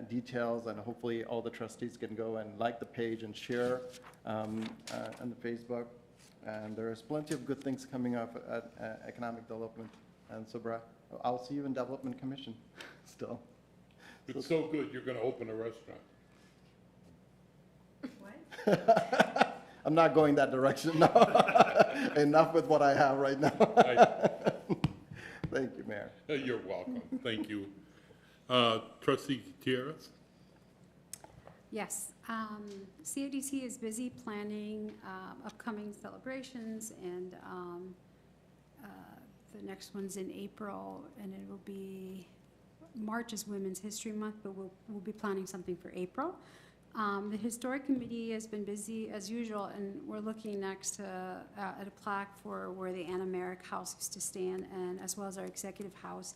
details, and hopefully all the trustees can go and like the page and share on the Facebook. And there's plenty of good things coming up at Economic Development. And so, Brad, I'll see you in Development Commission still. It's so good, you're going to open a restaurant. I'm not going that direction, no. Enough with what I have right now. Thank you, Mayor. You're welcome. Thank you. Trustee Gutierrez? Yes, CADC is busy planning upcoming celebrations, and the next one's in April, and it will be, March is Women's History Month, but we'll be planning something for April. The Historic Committee has been busy as usual, and we're looking next at a plaque for where the Anna Merrick House used to stand, and as well as our Executive House.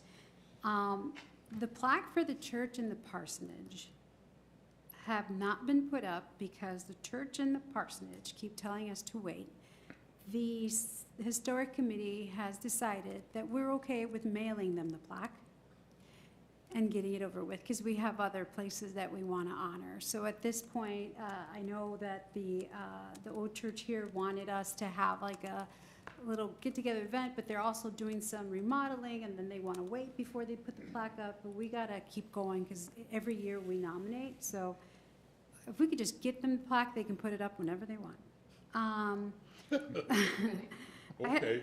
The plaque for the church and the parsonage have not been put up because the church and the parsonage keep telling us to wait. The Historic Committee has decided that we're okay with mailing them the plaque and getting it over with, because we have other places that we want to honor. So at this point, I know that the old church here wanted us to have like a little get-together event, but they're also doing some remodeling, and then they want to wait before they put the plaque up. But we got to keep going, because every year we nominate. So if we could just get them the plaque, they can put it up whenever they want. Okay.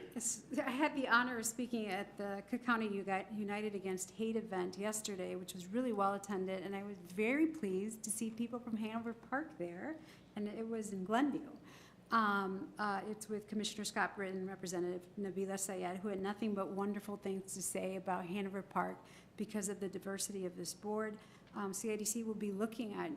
I had the honor of speaking at the Cook County United Against Hate event yesterday, which was really well attended, and I was very pleased to see people from Hanover Park there, and it was in Glenview. It's with Commissioner Scott Britton and Representative Nabila Sayed, who had nothing but wonderful things to say about Hanover Park because of the diversity of this board. CIDC will be looking at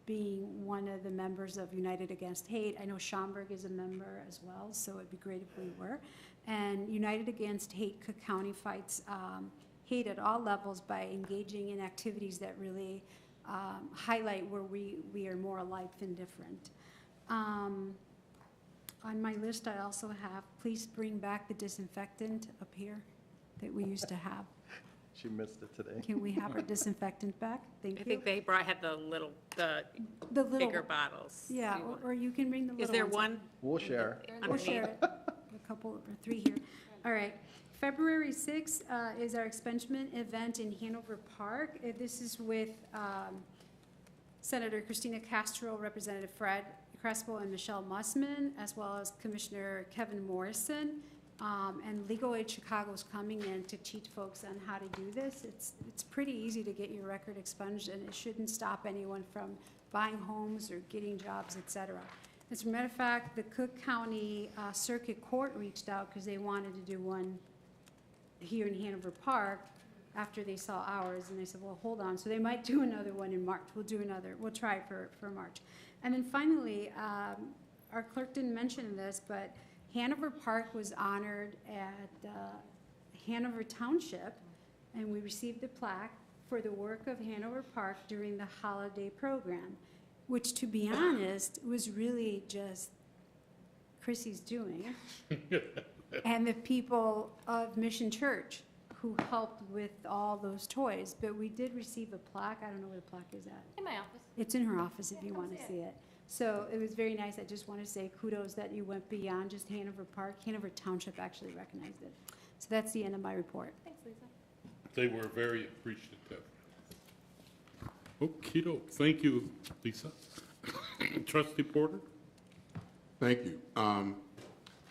being one of the members of United Against Hate. I know Schaumburg is a member as well, so it'd be great if we were. And United Against Hate Cook County fights hate at all levels by engaging in activities that really highlight where we are more alike than different. On my list, I also have, please bring back the disinfectant up here that we used to have. She missed it today. Can we have our disinfectant back? Thank you. I think they had the little bigger bottles. Yeah, or you can bring the little ones. Is there one? We'll share. We'll share it. A couple or three here. All right. February 6th is our expungement event in Hanover Park. This is with Senator Christina Castro, Representative Fred Crespo, and Michelle Mussman, as well as Commissioner Kevin Morrison. And Legal Aid Chicago is coming in to teach folks on how to do this. It's pretty easy to get your record expunged, and it shouldn't stop anyone from buying homes or getting jobs, et cetera. As a matter of fact, the Cook County Circuit Court reached out because they wanted to do one here in Hanover Park after they saw ours, and they said, well, hold on. So they might do another one in March. We'll try for March. And then finally, our clerk didn't mention this, but Hanover Park was honored at Hanover Township, and we received a plaque for the work of Hanover Park during the holiday program, which, to be honest, was really just Chrissy's doing, and the people of Mission Church who helped with all those toys. But we did receive a plaque. I don't know where the plaque is at. In my office. It's in her office if you want to see it. So it was very nice. I just want to say kudos that you went beyond just Hanover Park. Hanover Township actually recognized it. So that's the end of my report. Thanks, Lisa. They were very appreciative. Okey-doke. Thank you, Lisa. Trustee Porter? Thank you. I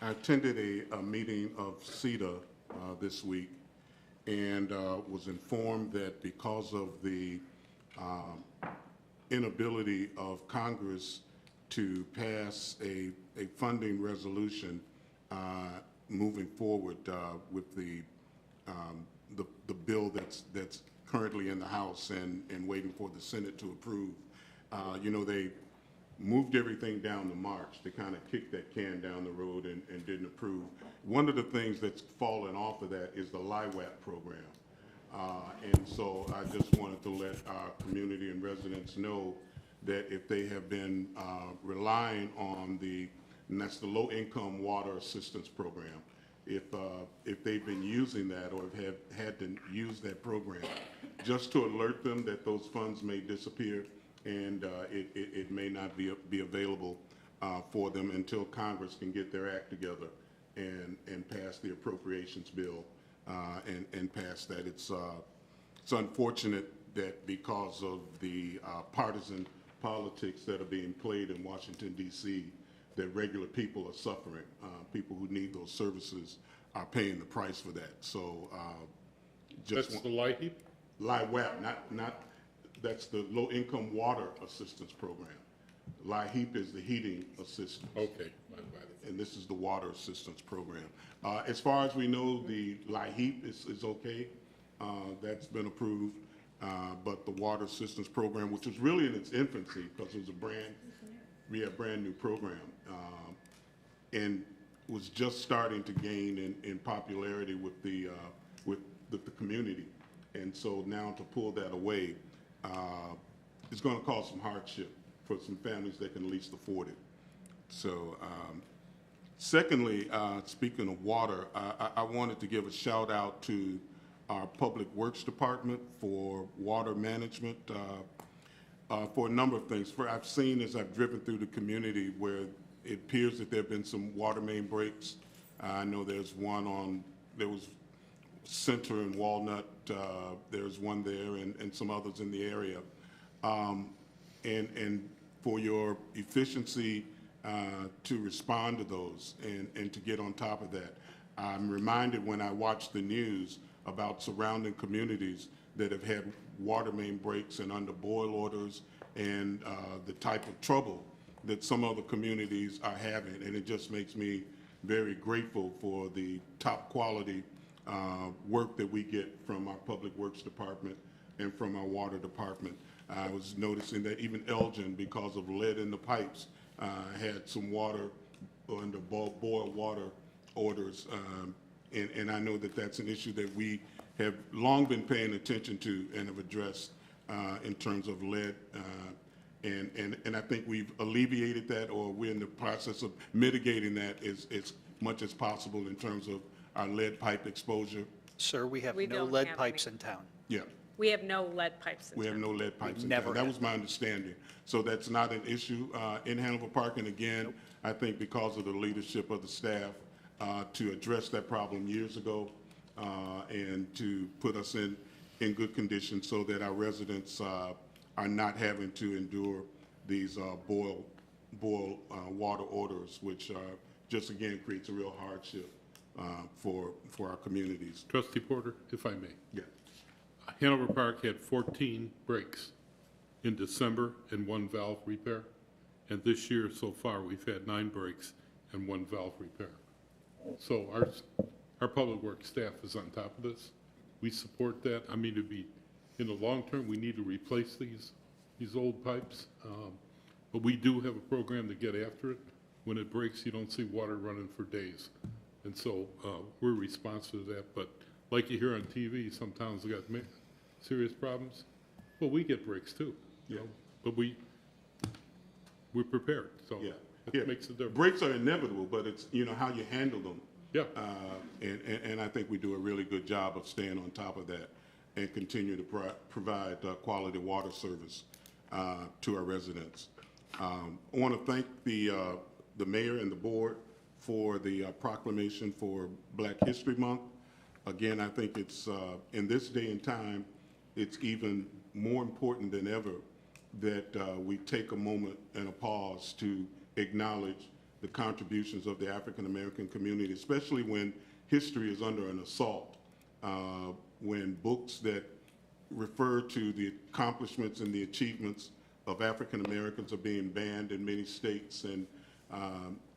attended a meeting of CETA this week, and was informed that because of the inability of Congress to pass a funding resolution moving forward with the bill that's currently in the House and waiting for the Senate to approve. You know, they moved everything down to March. They kind of kicked that can down the road and didn't approve. One of the things that's fallen off of that is the LIWAP program. And so I just wanted to let our community and residents know that if they have been relying on and that's the Low Income Water Assistance Program, if they've been using that or have had to use that program, just to alert them that those funds may disappear and it may not be available for them until Congress can get their act together and pass the appropriations bill and pass that. It's unfortunate that because of the partisan politics that are being played in Washington, D.C., that regular people are suffering. People who need those services are paying the price for that. So That's the LIHEAP? LIWAP, that's the Low Income Water Assistance Program. LIHEAP is the heating assistance. Okay. And this is the water assistance program. As far as we know, the LIHEAP is okay. That's been approved. But the water assistance program, which was really in its infancy because it was a brand new program, and was just starting to gain in popularity with the community. And so now to pull that away, it's going to cause some hardship for some families that can least afford it. So secondly, speaking of water, I wanted to give a shout out to our Public Works Department for water management for a number of things. I've seen as I've driven through the community where it appears that there have been some water main breaks. I know there was Center and Walnut, there's one there and some others in the area. And for your efficiency to respond to those and to get on top of that. I'm reminded when I watch the news about surrounding communities that have had water main breaks and under boil orders and the type of trouble that some other communities are having. And it just makes me very grateful for the top quality work that we get from our Public Works Department and from our Water Department. I was noticing that even Elgin, because of lead in the pipes, had some water under boil water orders. And I know that that's an issue that we have long been paying attention to and have addressed in terms of lead. And I think we've alleviated that, or we're in the process of mitigating that as much as possible in terms of our lead pipe exposure. Sir, we have We no don't lead have pipes any. in town. Yeah. We have no lead pipes in We have town. no lead pipes in never town. That had. was my understanding. So that's not an issue in Hanover Park. And again, I think because of the leadership of the staff to address that problem years ago and to put us in good condition so that our residents are not having to endure these boil water orders, which just again creates a real hardship for our communities. Trustee Porter, if I may. Yeah. Hanover Park had 14 breaks in December and 1 valve repair. And this year so far, we've had 9 breaks and 1 valve repair. So our public works staff is on top of this. We support that. I mean, in the long term, we need to replace these old pipes. But we do have a program to get after it. When it breaks, you don't see water running for days. And so we're responsive to that. But like you hear on TV, some towns have got serious problems. Well, we get breaks too, you know, but we're prepared. So it makes a difference. Breaks are inevitable, but it's, how you handle them. Yeah. And I think we do a really good job of staying on top of that and continue to provide quality water service to our residents. I want to thank the mayor and the board for the proclamation for Black History Month. Again, I think it's, in this day and time, it's even more important than ever that we take a moment and a pause to acknowledge the contributions of the African American community, especially when history is under an assault, when books that refer to the accomplishments and the achievements of African Americans are being banned in many states, and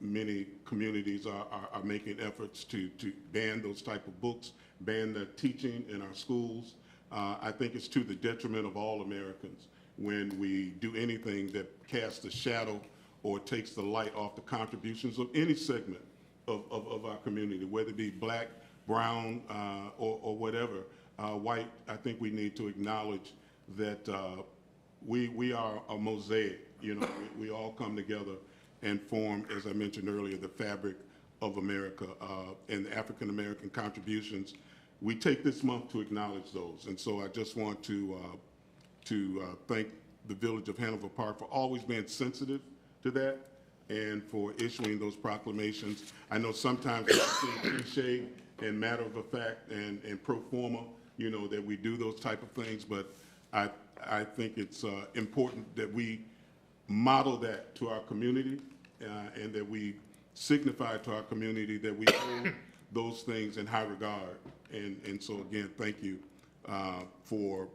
many communities are making efforts to ban those type of books, ban the teaching in our schools. I think it's to the detriment of all Americans when we do anything that casts a shadow or takes the light off the contributions of any segment of our community, whether it be black, brown, or whatever, white. I think we need to acknowledge that we are a mosaic. We all come together and form, as I mentioned earlier, the fabric of America and the African American contributions. We take this month to acknowledge those, and so I just want to thank the Village of Hanover Park for always being sensitive to that and for issuing those proclamations. I know sometimes it seems cliche and matter of fact and pro forma, you know, that we do those type of things, but I think it's important that we model that to our community and that we signify to our community that we hold those things in high regard. And so again, thank you for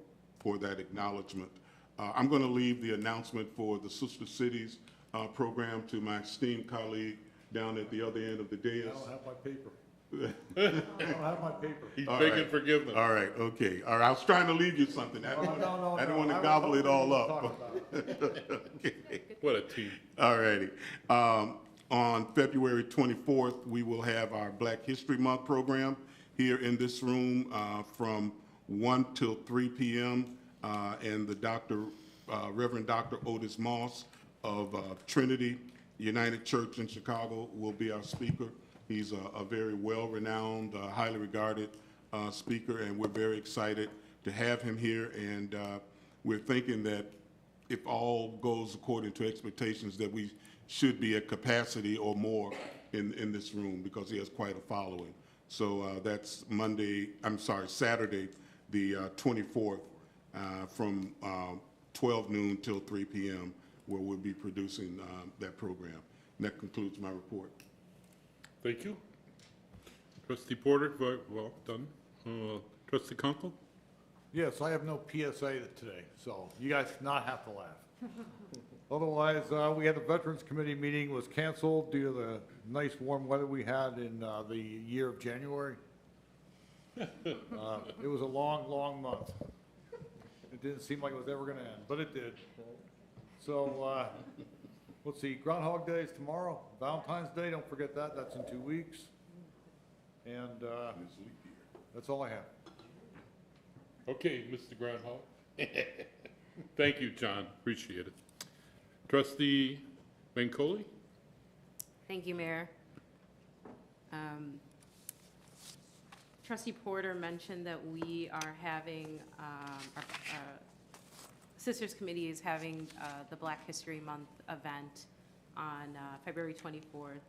that acknowledgement. I'm going to leave the announcement for the Sister Cities program to my esteemed colleague down at the other end of the dais. I don't have my paper. I don't have my paper. He's begging forgiveness. All right, okay. All right, I was trying to leave you something. I didn't want to gobble it all up. Okay. What a team. All righty. On February 24th, we will have our Black History Month program here in this room from 1 till 3 p.m. And the Reverend Dr. Otis Moss of Trinity United Church in Chicago will be our speaker. He's a very well-renowned, highly regarded speaker, and we're very excited to have him here. And we're thinking that if all goes according to expectations, that we should be at capacity or more in this room because he has quite a following. So that's Saturday, the 24th, from 12 noon till 3 p.m., where we'll be producing that program. And that concludes my report. Thank you. Trustee Porter, well done. Trustee Kunkel? Yes, I have no PSA today, so you guys not have to laugh. Otherwise, we had the Veterans Committee meeting was canceled due to the nice warm weather we had in the year of January. It was a long, long month. It didn't seem like it was ever going to end, but it did. So let's see, Groundhog Day is tomorrow. Valentine's Day, don't forget that. That's in 2 weeks. And that's all I have. Okay, Mr. Groundhog. Thank you, John. Appreciate it. Trustee Bancole? Thank you, Mayor. Trustee Porter mentioned that we are having, our Sisters Committee is having the Black History Month event on February 24th.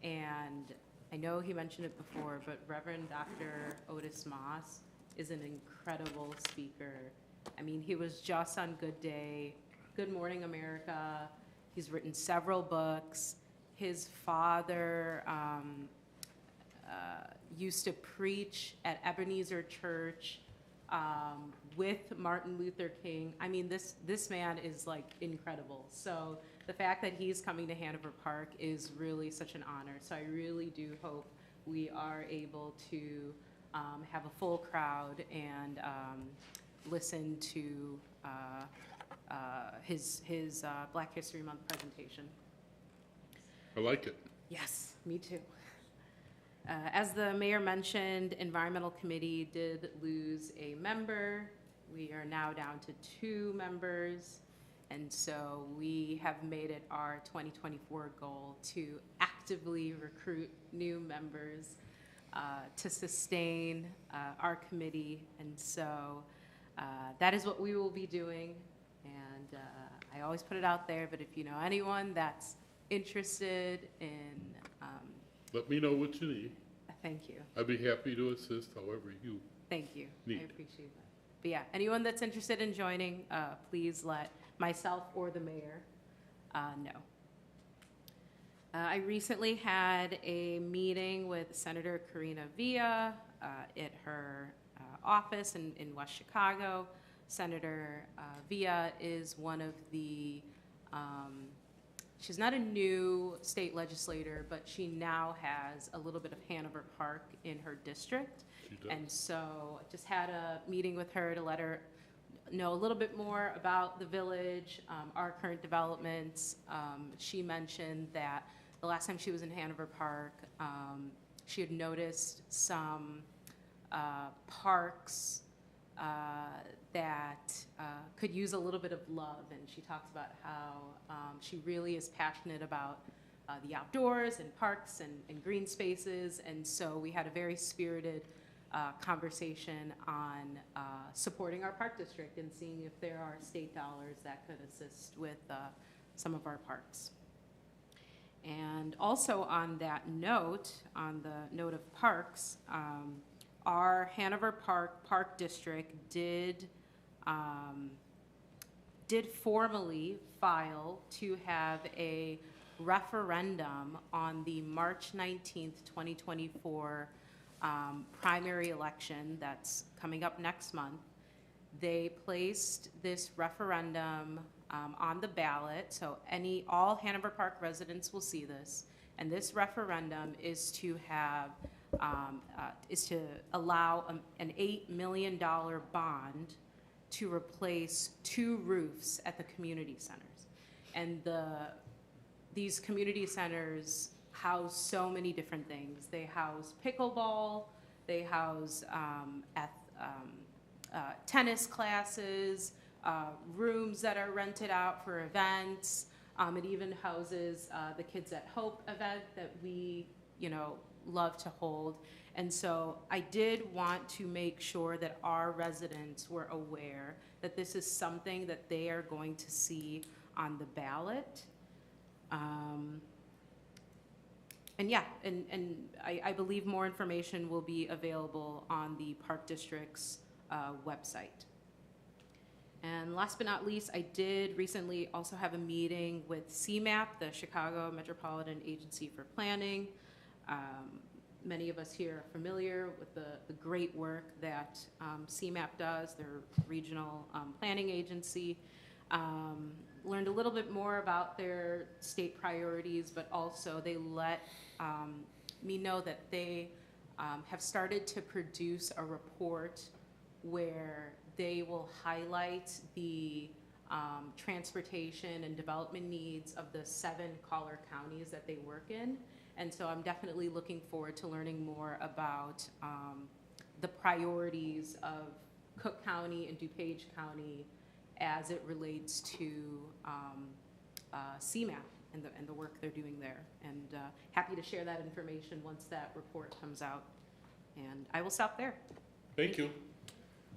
And I know he mentioned it before, but Reverend Dr. Otis Moss is an incredible speaker. I mean, he was just on Good Day, Good Morning America. He's written several books. His father used to preach at Ebenezer Church with Martin Luther King. I mean, this man is like incredible. So the fact that he's coming to Hanover Park is really such an honor. So I really do hope we are able to have a full crowd and listen to his Black History Month presentation. I like it. Yes, me too. As the mayor mentioned, Environmental Committee did lose a member. We are now down to 2 members. And so we have made it our 2024 goal to actively recruit new members to sustain our committee. And so that is what we will be doing. And I always put it out there, but if you know anyone that's interested in let me know what you need. thank you. I'd be happy to assist however you Thank you. need. I appreciate that. But yeah, anyone that's interested in joining, please let myself or the mayor know. I recently had a meeting with Senator Karina Villa at her office in West Chicago. Senator Villa is one of the she's not a new state legislator, but she now has a little bit of Hanover Park in her district. And so just had a meeting with her to let her know a little bit more about the village, our current developments. She mentioned that the last time she was in Hanover Park, she had noticed some parks that could use a little bit of love, and she talks about how she really is passionate about the outdoors and parks and green spaces. And so we had a very spirited conversation on supporting our park district and seeing if there are state dollars that could assist with some of our parks. And also on that note, on the note of parks, our Hanover Park District did formally file to have a referendum on the March 19th, 2024 primary election that's coming up next month. They placed this referendum on the ballot, so all Hanover Park residents will see this. And this referendum is to have, is to allow an $8 million bond to replace 2 roofs at the community centers. And these community centers house so many different things. They house pickleball, they house tennis classes, rooms that are rented out for events. It even houses the Kids at Hope event that we, love to hold. And so I did want to make sure that our residents were aware that this is something that they are going to see on the ballot. And yeah, and I believe more information will be available on the Park District's website. And last but not least, I did recently also have a meeting with CMAP, the Chicago Metropolitan Agency for Planning. Many of us here are familiar with the great work that CMAP does, their regional planning agency. Learned a little bit more about their state priorities, but also they let me know that they have started to produce a report where they will highlight the transportation and development needs of the 7 caller counties that they work in. And so I'm definitely looking forward to learning more about the priorities of Cook County and DuPage County as it relates to CMAP and the work they're doing there. And happy to share that information once that report comes out. And I will stop there. Thank you.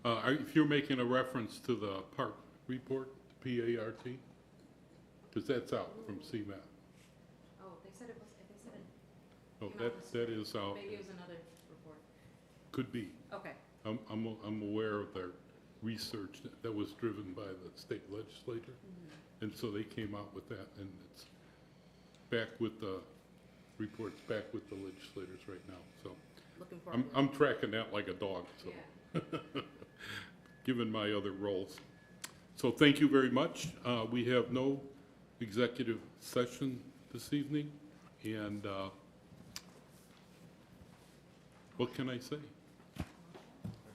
If you're making a reference to the park report, P-A-R-T, because that's out from CMAP. Oh, they said it was, Oh, that is out. maybe it was another report. Could be. Okay. I'm aware of their research that was driven by the state legislature. And so they came out with that, and it's back with the reports, back with the legislators right now. So Looking forward. I'm tracking that like a dog, so. Yeah. Given my other roles. So thank you very much. We have no executive session this evening, and what can I say?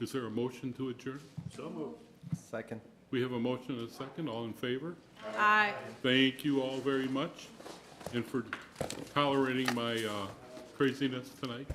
Is there a motion to adjourn? So moved. Second. We have a motion and a second. All in favor? Aye. Thank you all very much, and for tolerating my craziness tonight.